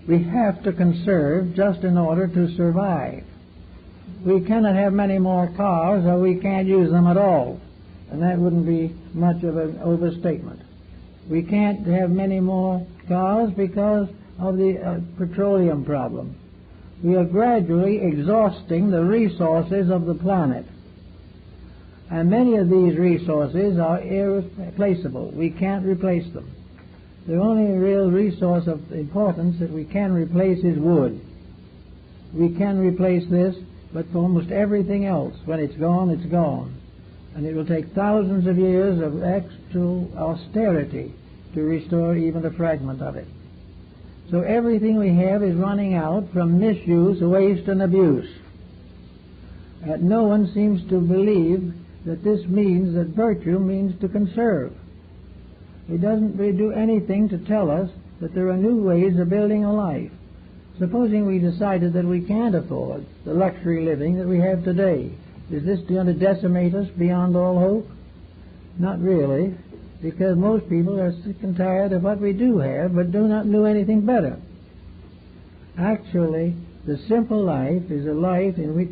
We have to conserve just in order to survive. We cannot have many more cars, or we can't use them at all. And that wouldn't be much of an overstatement. We can't have many more cars because of the petroleum problem. We are gradually exhausting the resources of the planet. And many of these resources are irreplaceable. We can't replace them. The only real resource of importance that we can replace is wood. We can replace this, but for almost everything else, when it's gone, it's gone. And it will take thousands of years of actual austerity to restore even a fragment of it. So everything we have is running out from misuse, waste, and abuse. And no one seems to believe that this means that virtue means to conserve. It doesn't really do anything to tell us that there are new ways of building a life. Supposing we decided that we can't afford the luxury living that we have today, is this going to decimate us beyond all hope? Not really, because most people are sick and tired of what we do have, but do not do anything better. Actually, the simple life is a life in which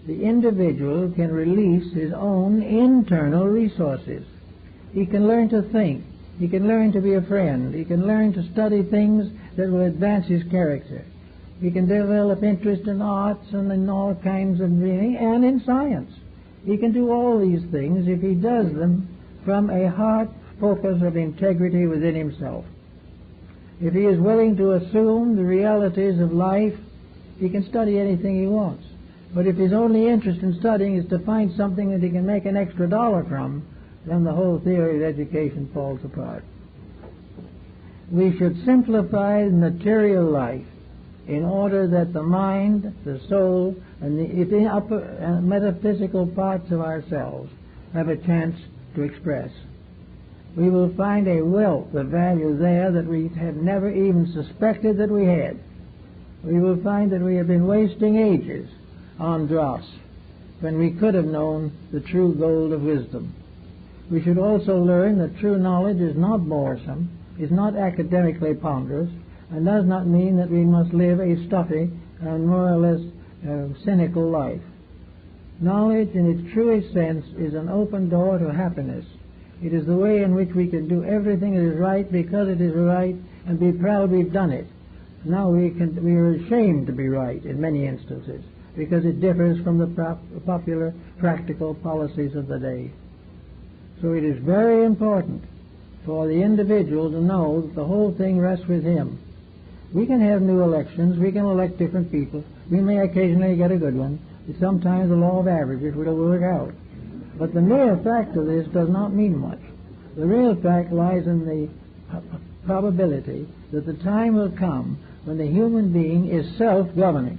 the individual can release his own internal resources. He can learn to think. He can learn to be a friend. He can learn to study things that will advance his character. He can develop interest in arts and in all kinds of reading and in science. He can do all these things if he does them from a heart focus of integrity within himself. If he is willing to assume the realities of life, he can study anything he wants. But if his only interest in studying is to find something that he can make an extra dollar from, then the whole theory of education falls apart. We should simplify material life in order that the mind, the soul, and the upper and metaphysical parts of ourselves have a chance to express. We will find a wealth of value there that we have never even suspected that we had. We will find that we have been wasting ages on dross when we could have known the true gold of wisdom. We should also learn that true knowledge is not boresome, is not academically ponderous, and does not mean that we must live a stuffy and more or less cynical life. Knowledge in its truest sense is an open door to happiness. It is the way in which we can do everything that is right because it is right and be proud we've done it. Now we are ashamed to be right in many instances because it differs from the popular practical policies of the day. So it is very important for the individual to know that the whole thing rests with him. We can have new elections, we can elect different people, we may occasionally get a good one, but sometimes the law of averages will work out. But the mere fact of this does not mean much. The real fact lies in the probability that the time will come when the human being is self-governing.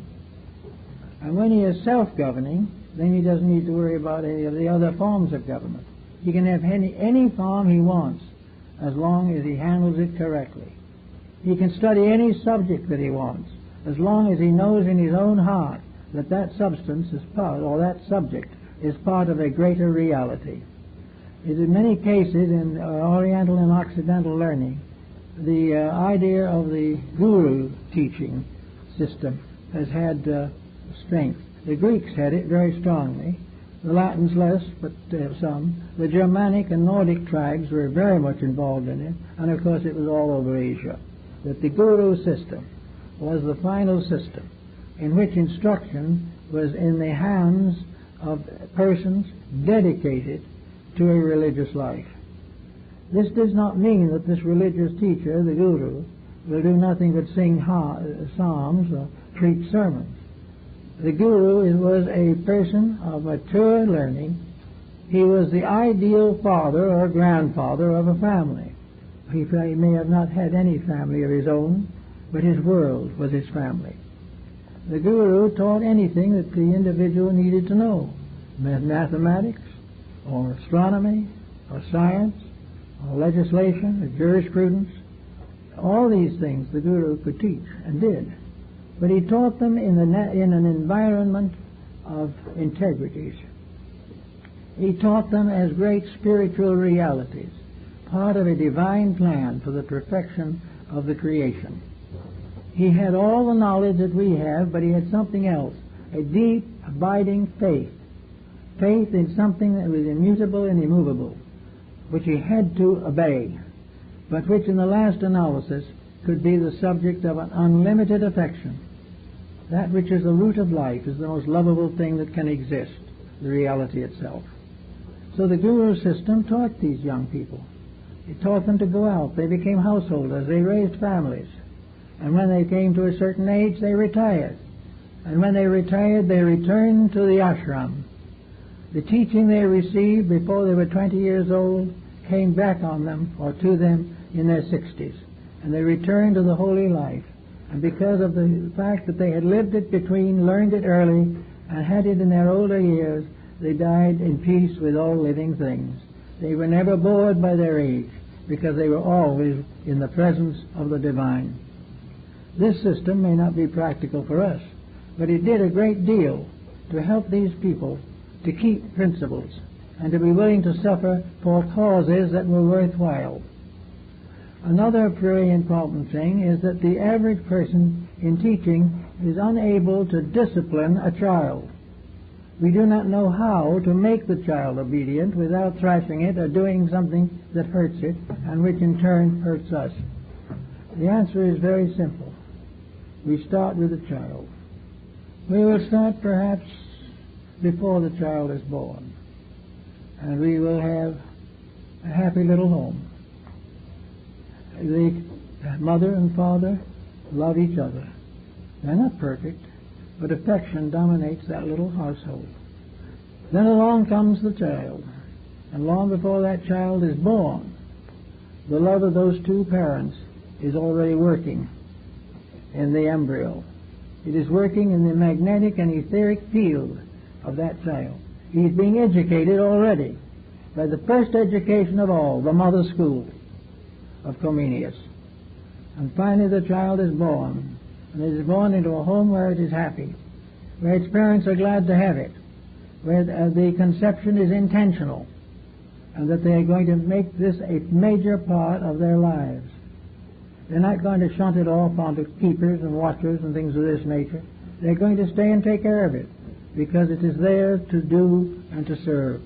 And when he is self-governing, then he doesn't need to worry about any of the other forms of government. He can have any form he wants as long as he handles it correctly. He can study any subject that he wants as long as he knows in his own heart that that substance is part, or that subject is part of a greater reality. In many cases in Oriental and Occidental learning, the idea of the guru teaching system has had strength. The Greeks had it very strongly, the Latins less, but some. The Germanic and Nordic tribes were very much involved in it, and of course it was all over Asia. That the guru system was the final system in which instruction was in the hands of persons dedicated to a religious life. This does not mean that this religious teacher, the guru, will do nothing but sing psalms or preach sermons. The guru was a person of mature learning. He was the ideal father or grandfather of a family. He may have not had any family of his own, but his world was his family. The guru taught anything that the individual needed to know, mathematics, or astronomy, or science, or legislation, or jurisprudence. All these things the guru could teach, and did. But he taught them in an environment of integrities. He taught them as great spiritual realities, part of a divine plan for the perfection of the creation. He had all the knowledge that we have, but he had something else, a deep, abiding faith. Faith in something that was immutable and immovable, which he had to obey, but which in the last analysis could be the subject of an unlimited affection. That which is the root of life is the most lovable thing that can exist, the reality itself. So the guru system taught these young people. It taught them to go out. They became householders. They raised families. And when they came to a certain age, they retired. And when they retired, they returned to the ashram. The teaching they received before they were 20 years old came back on them, or to them, in their 60s. And they returned to the holy life. And because of the fact that they had lived it between, learned it early, and had it in their older years, they died in peace with all living things. They were never bored by their age, because they were always in the presence of the divine. This system may not be practical for us, but it did a great deal to help these people to keep principles and to be willing to suffer for causes that were worthwhile. Another very important thing is that the average person in teaching is unable to discipline a child. We do not know how to make the child obedient without thrashing it or doing something that hurts it, and which in turn hurts us. The answer is very simple. We start with the child. We will start perhaps before the child is born, and we will have a happy little home. The mother and father love each other. They're not perfect, but affection dominates that little household. Then along comes the child. And long before that child is born, the love of those two parents is already working in the embryo. It is working in the magnetic and etheric field of that child. He is being educated already by the first education of all, the mother school of Comenius. And finally the child is born, and it is born into a home where it is happy, where its parents are glad to have it, where the conception is intentional, and that they are going to make this a major part of their lives. They're not going to shunt it off onto keepers and watchers and things of this nature. They're going to stay and take care of it, because it is there to do and to serve.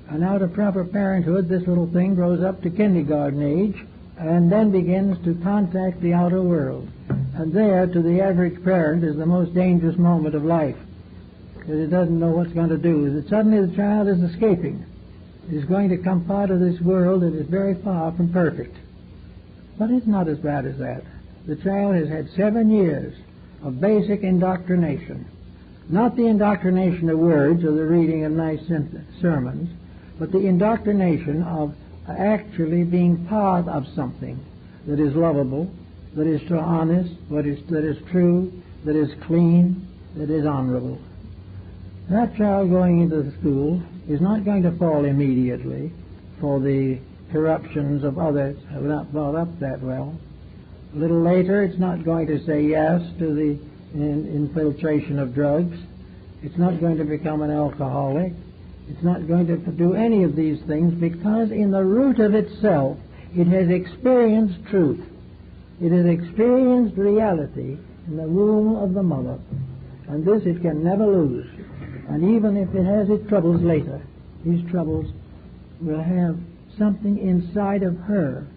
And out of proper parenthood, this little thing grows up to kindergarten age, and then begins to contact the outer world. And there, to the average parent, is the most dangerous moment of life, because it doesn't know what's going to do. That suddenly the child is escaping. It is going to come part of this world that is very far from perfect. But it's not as bad as that. The child has had 7 years of basic indoctrination. Not the indoctrination of words or the reading of nice sermons, but the indoctrination of actually being part of something that is lovable, that is honest, that is true, that is clean, that is honorable. That child going into the school is not going to fall immediately for the corruptions of others who are not brought up that well. A little later, it's not going to say yes to the infiltration of drugs. It's not going to become an alcoholic. It's not going to do any of these things, because in the root of itself, it has experienced truth. It has experienced reality in the womb of the mother. And this it can never lose. And even if it has its troubles later, these troubles will have something inside of her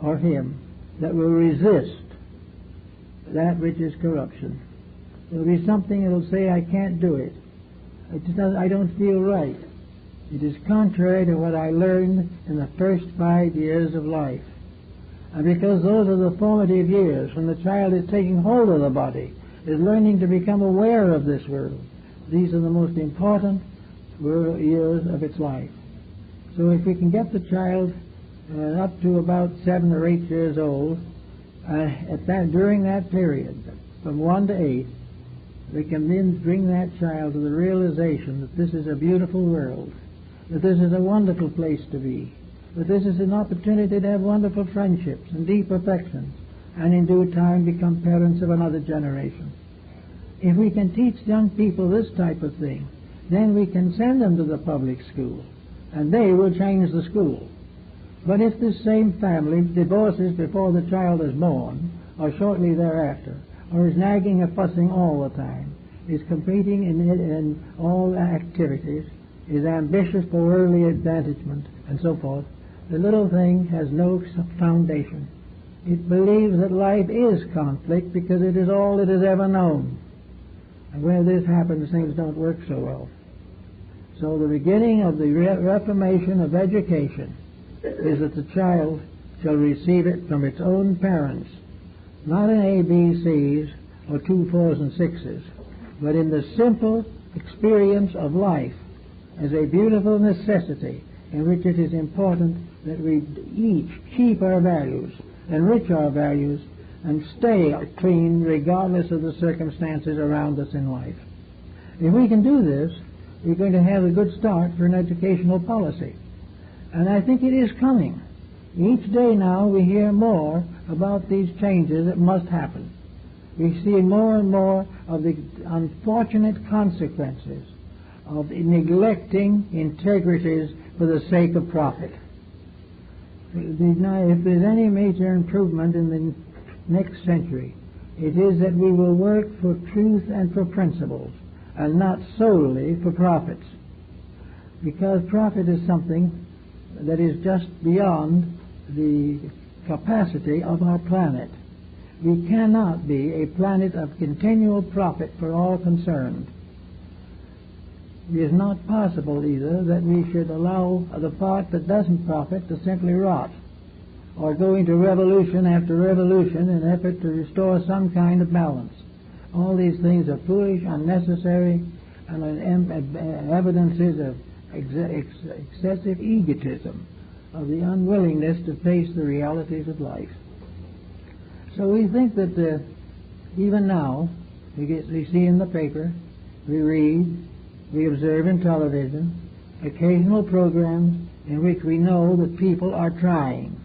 or him that will resist that which is corruption. There will be something that will say, I can't do it. I don't feel right. It is contrary to what I learned in the first 5 years of life. And because those are the formative years when the child is taking hold of the body, is learning to become aware of this world, these are the most important years of its life. So if we can get the child up to about 7 or 8 years old, during that period, from 1 to 8, we can then bring that child to the realization that this is a beautiful world, that this is a wonderful place to be, that this is an opportunity to have wonderful friendships and deep affections, and in due time become parents of another generation. If we can teach young people this type of thing, then we can send them to the public school, and they will change the school. But if this same family divorces before the child is born, or shortly thereafter, or is nagging and fussing all the time, is competing in all activities, is ambitious for early advantagement, and so forth, the little thing has no foundation. It believes that life is conflict because it is all it has ever known. And where this happens, things don't work so well. So the beginning of the reformation of education is that the child shall receive it from its own parents, not in ABCs or 2, 4s, and 6s, but in the simple experience of life as a beautiful necessity in which it is important that we each keep our values, enrich our values, and stay clean regardless of the circumstances around us in life. If we can do this, we're going to have a good start for an educational policy. And I think it is coming. Each day now we hear more about these changes that must happen. We see more and more of the unfortunate consequences of neglecting integrities for the sake of profit. If there's any major improvement in the next century, it is that we will work for truth and for principles, and not solely for profits. Because profit is something that is just beyond the capacity of our planet. We cannot be a planet of continual profit for all concerned. It is not possible either that we should allow the part that doesn't profit to simply rot, or go into revolution after revolution in an effort to restore some kind of balance. All these things are foolish, unnecessary, and evidences of excessive egotism, of the unwillingness to face the realities of life. So we think that even now, we see in the paper, we read, we observe in television, occasional programs in which we know that people are trying.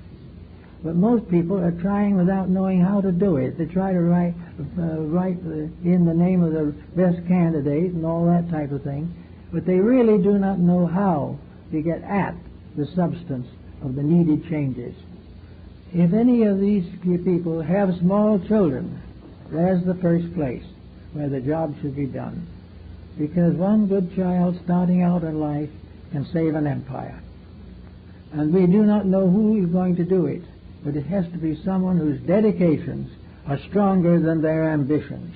But most people are trying without knowing how to do it. They try to write in the name of the best candidate and all that type of thing, but they really do not know how to get at the substance of the needed changes. If any of these people have small children, there's the first place where the job should be done. Because one good child starting out in life can save an empire. And we do not know who is going to do it, but it has to be someone whose dedications are stronger than their ambitions.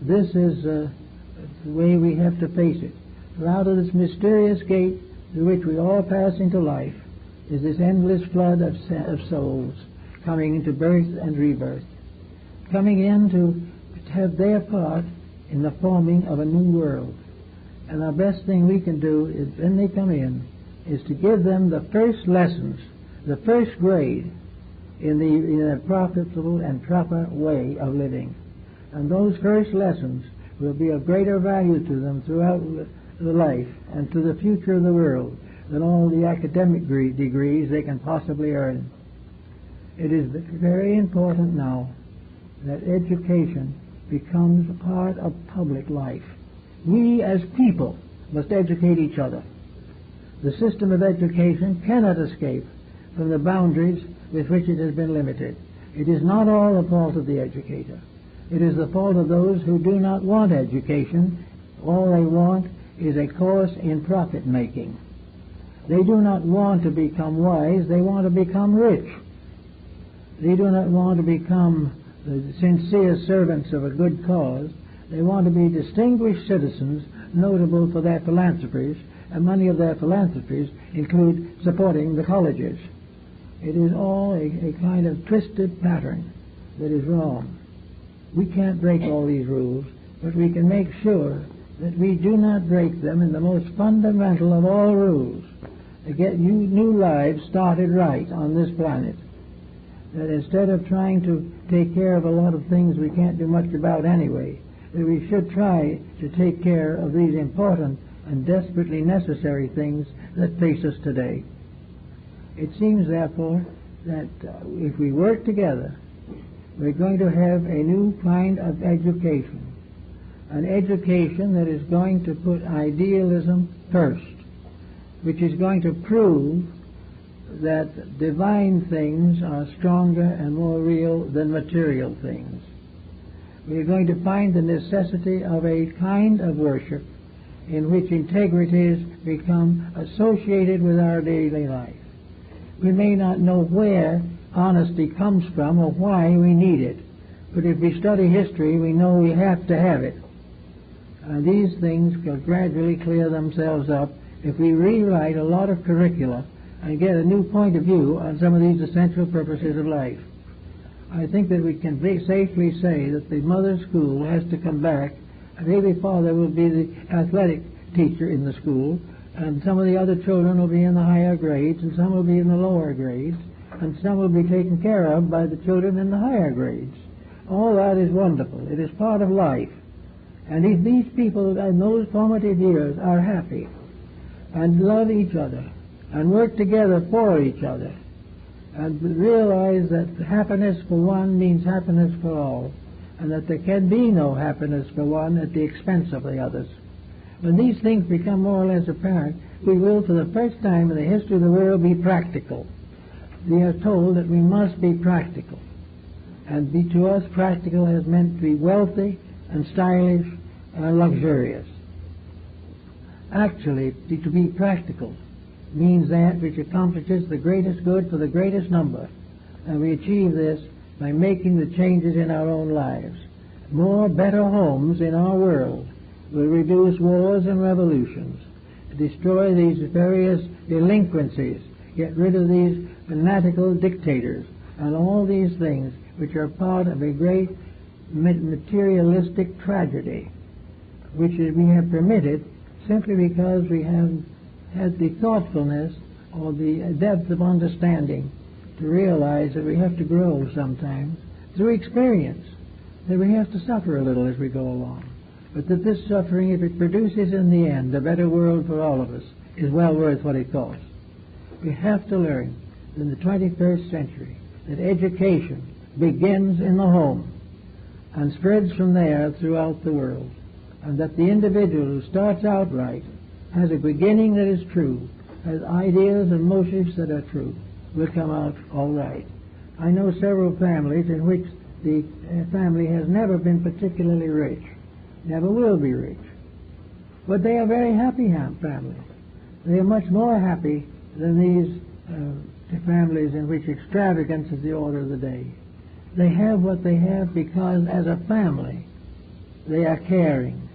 This is the way we have to face it. For out of this mysterious gate through which we all pass into life is this endless flood of souls coming into birth and rebirth, coming in to have their part in the forming of a new world. And the best thing we can do is, when they come in, is to give them the first lessons, the first grade in a profitable and proper way of living. And those first lessons will be of greater value to them throughout the life and to the future of the world than all the academic degrees they can possibly earn. It is very important now that education becomes a part of public life. We as people must educate each other. The system of education cannot escape from the boundaries with which it has been limited. It is not all the fault of the educator. It is the fault of those who do not want education. All they want is a course in profit making. They do not want to become wise, they want to become rich. They do not want to become the sincere servants of a good cause. They want to be distinguished citizens, notable for their philanthropies, and many of their philanthropies include supporting the colleges. It is all a kind of twisted pattern that is wrong. We can't break all these rules, but we can make sure that we do not break them in the most fundamental of all rules, to get new lives started right on this planet. That instead of trying to take care of a lot of things we can't do much about anyway, that we should try to take care of these important and desperately necessary things that face us today. It seems, therefore, that if we work together, we're going to have a new kind of education, an education that is going to put idealism first, which is going to prove that divine things are stronger and more real than material things. We are going to find the necessity of a kind of worship in which integrities become associated with our daily life. We may not know where honesty comes from or why we need it, but if we study history, we know we have to have it. These things will gradually clear themselves up if we rewrite a lot of curricula and get a new point of view on some of these essential purposes of life. I think that we can safely say that the mother school has to come back, and maybe father will be the athletic teacher in the school, and some of the other children will be in the higher grades, and some will be in the lower grades, and some will be taken care of by the children in the higher grades. All that is wonderful. It is part of life. And if these people in those formative years are happy and love each other and work together for each other and realize that happiness for one means happiness for all, and that there can be no happiness for one at the expense of the others, when these things become more or less apparent, we will, for the first time in the history of the world, be practical. We are told that we must be practical. And to us, practical has meant to be wealthy and stylish and luxurious. Actually, to be practical means that which accomplishes the greatest good for the greatest number. And we achieve this by making the changes in our own lives. More better homes in our world will reduce wars and revolutions, destroy these various delinquencies, get rid of these fanatical dictators, and all these things which are part of a great materialistic tragedy, which we have permitted simply because we have had the thoughtfulness or the depth of understanding to realize that we have to grow sometimes through experience, that we have to suffer a little as we go along, but that this suffering, if it produces in the end a better world for all of us, is well worth what it costs. We have to learn in the 21st century that education begins in the home and spreads from there throughout the world, and that the individual who starts out right, has a beginning that is true, has ideas and motives that are true, will come out all right. I know several families in which the family has never been particularly rich, never will be rich, but they are very happy families. They are much more happy than these families in which extravagance is the order of the day. They have what they have because as a family they are caring,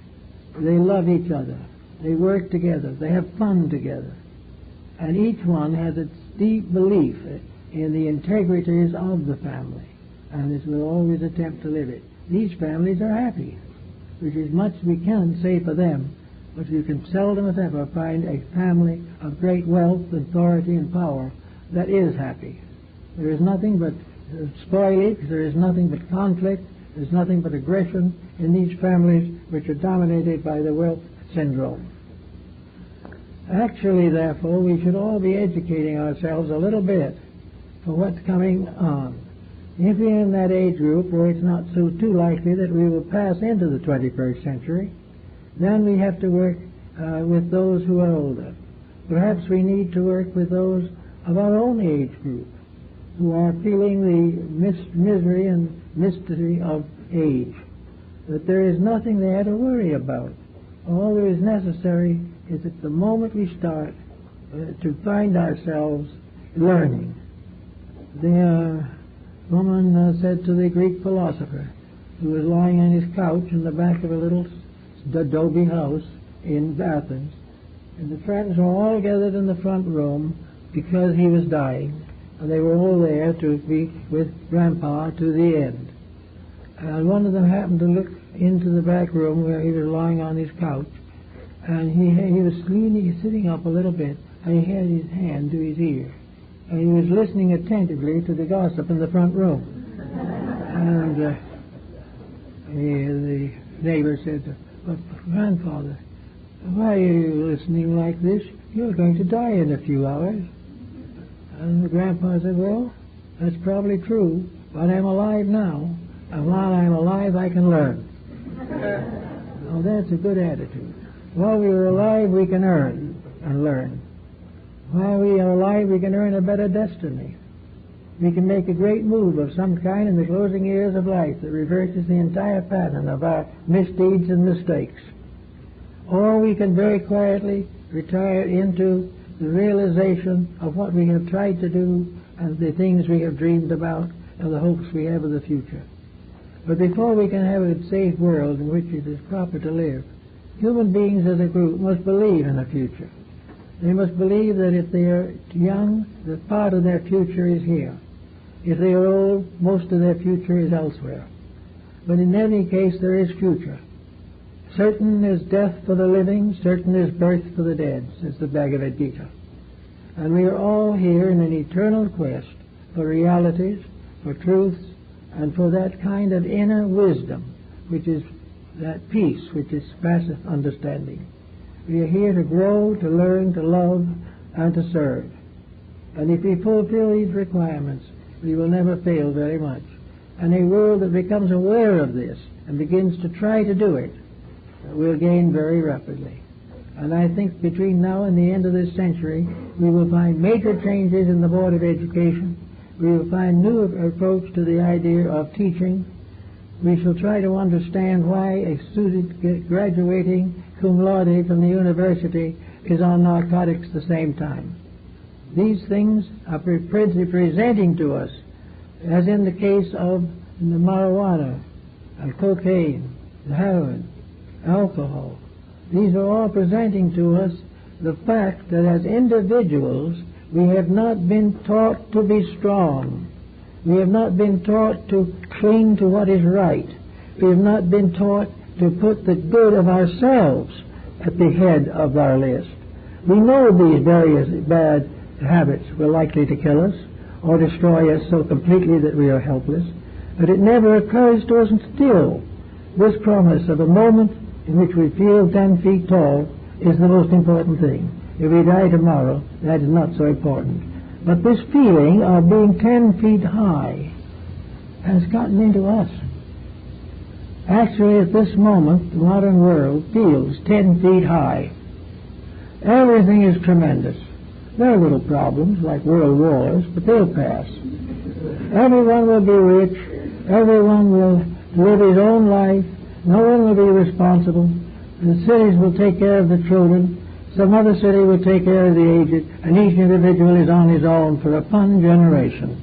they love each other, they work together, they have fun together, and each one has its deep belief in the integrities of the family, and this will always attempt to live it. These families are happy, which is much we can say for them, but you can seldom if ever find a family of great wealth, authority, and power that is happy. There is nothing but spoilage, there is nothing but conflict, there is nothing but aggression in these families which are dominated by the wealth syndrome. Actually, therefore, we should all be educating ourselves a little bit for what's coming on. If we're in that age group where it's not so too likely that we will pass into the 21st century, then we have to work with those who are older. Perhaps we need to work with those of our own age group who are feeling the misery and mystery of age, that there is nothing there to worry about. All that is necessary is at the moment we start to find ourselves learning. The woman said to the Greek philosopher, who was lying on his couch in the back of a little adobe house in Athens, and the friends were all gathered in the front room because he was dying, and they were all there to be with Grandpa to the end. And one of them happened to look into the back room where he was lying on his couch, and he was sitting up a little bit, and he had his hand to his ear, and he was listening attentively to the gossip in the front room. And the neighbor said, "But Grandfather, why are you listening like this? You're going to die in a few hours." And the grandpa said, "Well, that's probably true, but I'm alive now, and while I'm alive I can learn." Now that's a good attitude. While we are alive we can earn and learn. While we are alive we can earn a better destiny. We can make a great move of some kind in the closing years of life that reverses the entire pattern of our misdeeds and mistakes. Or we can very quietly retire into the realization of what we have tried to do and the things we have dreamed about and the hopes we have of the future. But before we can have a safe world in which it is proper to live, human beings as a group must believe in the future. They must believe that if they are young, that part of their future is here. If they are old, most of their future is elsewhere. But in any case, there is future. Certain is death for the living, certain is birth for the dead, says the Bhagavad Gita. And we are all here in an eternal quest for realities, for truths, and for that kind of inner wisdom, which is that peace which is passive understanding. We are here to grow, to learn, to love, and to serve. And if we fulfill these requirements, we will never fail very much. And a world that becomes aware of this and begins to try to do it will gain very rapidly. And I think between now and the end of this century, we will find major changes in the Board of Education. We will find new approach to the idea of teaching. We shall try to understand why a student graduating cum laude from the university is on narcotics at the same time. These things are presenting to us, as in the case of the marijuana, and cocaine, the heroin, alcohol. These are all presenting to us the fact that as individuals we have not been taught to be strong. We have not been taught to cling to what is right. We have not been taught to put the good of ourselves at the head of our list. We know these various bad habits were likely to kill us or destroy us so completely that we are helpless, but it never occurs to us still. This promise of a moment in which we feel 10 feet tall is the most important thing. If we die tomorrow, that is not so important. But this feeling of being 10 feet high has gotten into us. Actually, at this moment, the modern world feels 10 feet high. Everything is tremendous. There are little problems like world wars, but they'll pass. Everyone will be rich. Everyone will live his own life. No one will be responsible. The cities will take care of the children. Some other city will take care of the aged. And each individual is on his own for a fun generation.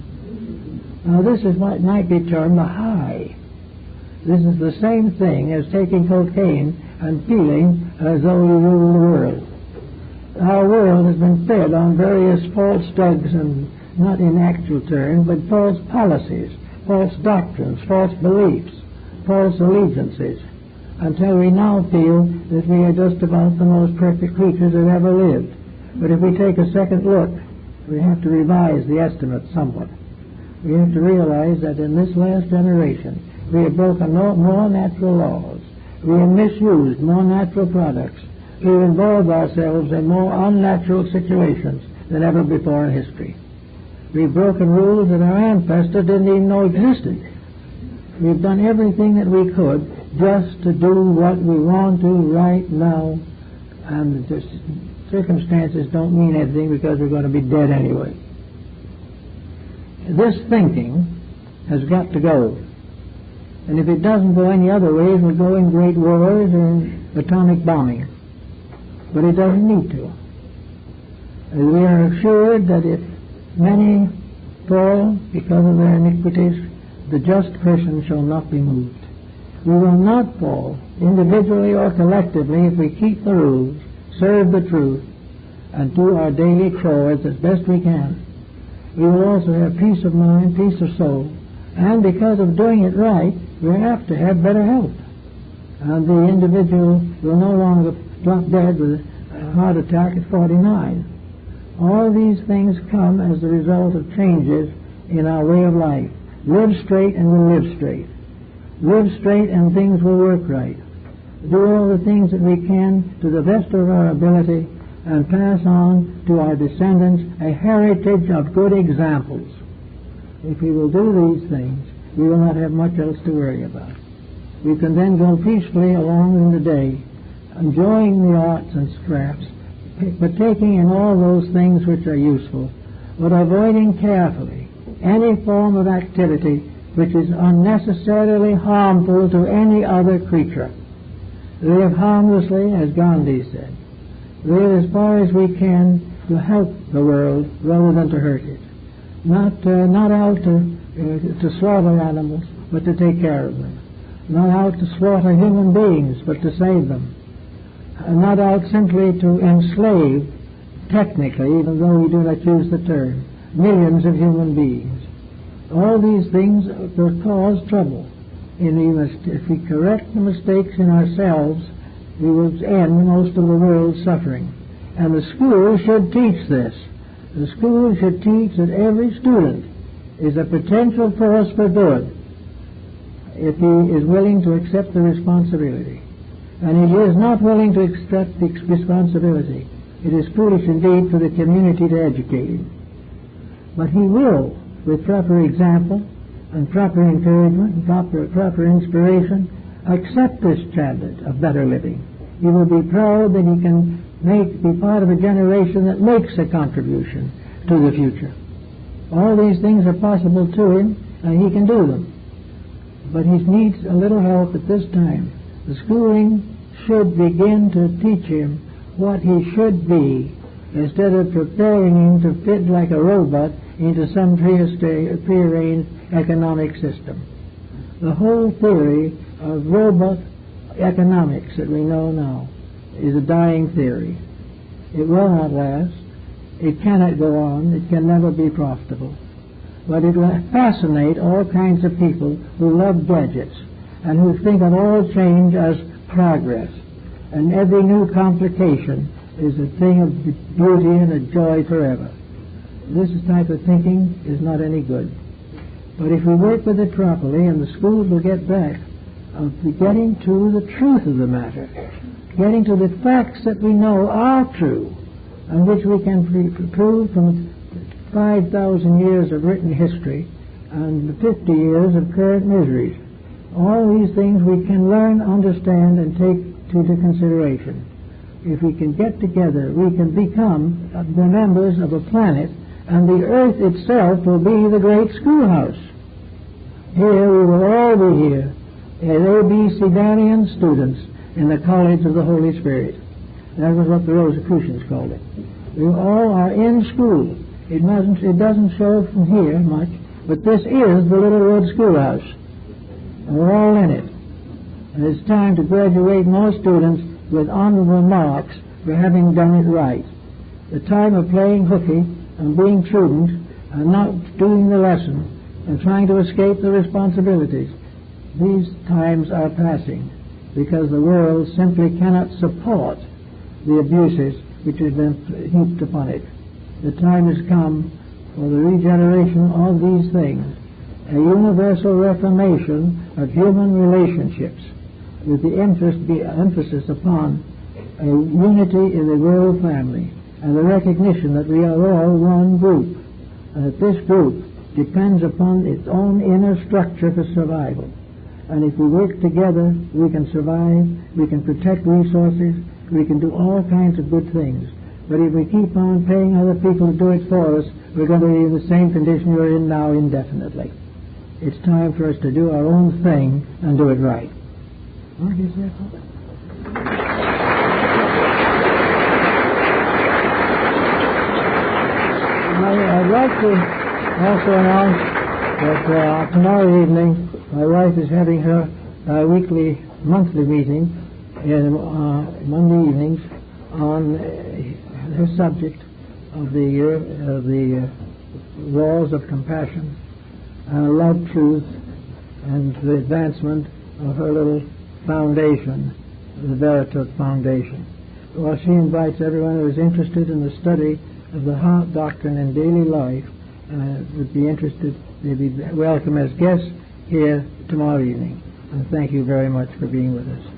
Now this is what might be termed a high. This is the same thing as taking cocaine and feeling as though you rule the world. Our world has been fed on various false drugs, and not in actual terms, but false policies, false doctrines, false beliefs, false allegiances, until we now feel that we are just about the most perfect creatures that ever lived. But if we take a second look, we have to revise the estimate somewhat. We have to realize that in this last generation, we have broken more natural laws. We have misused more natural products. We have involved ourselves in more unnatural situations than ever before in history. We've broken rules that our ancestors didn't even know existed. We've done everything that we could just to do what we want to right now, and the circumstances don't mean anything because we're going to be dead anyway. This thinking has got to go. And if it doesn't go any other way, it will go in great wars or atomic bombing. But it doesn't need to. We are assured that if many fall because of their iniquities, the just person shall not be moved. We will not fall, individually or collectively, if we keep the rules, serve the truth, and do our daily chores as best we can. We will also have peace of mind, peace of soul, and because of doing it right, we're apt to have better health. And the individual will no longer drop dead with a heart attack at 49. All these things come as the result of changes in our way of life. Live straight and we'll live straight. Live straight and things will work right. Do all the things that we can to the best of our ability and pass on to our descendants a heritage of good examples. If we will do these things, we will not have much else to worry about. We can then go peacefully along in the day, enjoying the arts and crafts, partaking in all those things which are useful, but avoiding carefully any form of activity which is unnecessarily harmful to any other creature. Live harmlessly, as Gandhi said. Live as far as we can to help the world rather than to hurt it. Not out to slaughter animals, but to take care of them. Not out to slaughter human beings, but to save them. Not out simply to enslave, technically, even though we do not use the term, millions of human beings. All these things will cause trouble. If we correct the mistakes in ourselves, we will end most of the world's suffering. And the school should teach this. The school should teach that every student is a potential force for good if he is willing to accept the responsibility. And if he is not willing to accept the responsibility, it is foolish indeed for the community to educate him. But he will, with proper example and proper encouragement and proper inspiration, accept this standard of better living. He will be proud that he can be part of a generation that makes a contribution to the future. All these things are possible to him, and he can do them. But he needs a little help at this time. The schooling should begin to teach him what he should be, instead of preparing him to fit like a robot into some prearranged economic system. The whole theory of robot economics that we know now is a dying theory. It will not last. It cannot go on. It can never be profitable. But it will fascinate all kinds of people who love gadgets and who think of all change as progress. and every new complication is a thing of beauty and a joy forever. This type of thinking is not any good. But if we work with it properly, and the schools will get back of getting to the truth of the matter, getting to the facts that we know are true, and which we can prove from 5,000 years of written history and 50 years of current miseries. All these things we can learn, understand, and take into consideration. If we can get together, we can become the members of a planet, and the earth itself will be the great schoolhouse. Here we will all be here as Abecedarian students in the College of the Holy Spirit. That was what the Rosicrucians called it. We all are in school. It doesn't show from here much, but this is the Little Red Schoolhouse. And we're all in it. And it's time to graduate more students with honorable marks for having done it right. The time of playing hooky and being prudent and not doing the lesson and trying to escape the responsibilities, these times are passing, because the world simply cannot support the abuses which have been heaped upon it. The time has come for the regeneration of these things, a universal reformation of human relationships, with the emphasis upon a unity in the world family, and the recognition that we are all one group, and that this group depends upon its own inner structure for survival. And if we work together, we can survive, we can protect resources, we can do all kinds of good things. But if we keep on paying other people to do it for us, we're going to be in the same condition we're in now indefinitely. It's time for us to do our own thing and do it right. What is that? I'd like to also announce that tomorrow evening my wife is having her monthly meeting in Monday evenings on her subject of the laws of compassion and love, truth, and the advancement of her little foundation, the Veritas Foundation. Well, she invites everyone who is interested in the study of the heart doctrine in daily life would be interested. They'd be welcome as guests here tomorrow evening. And thank you very much for being with us.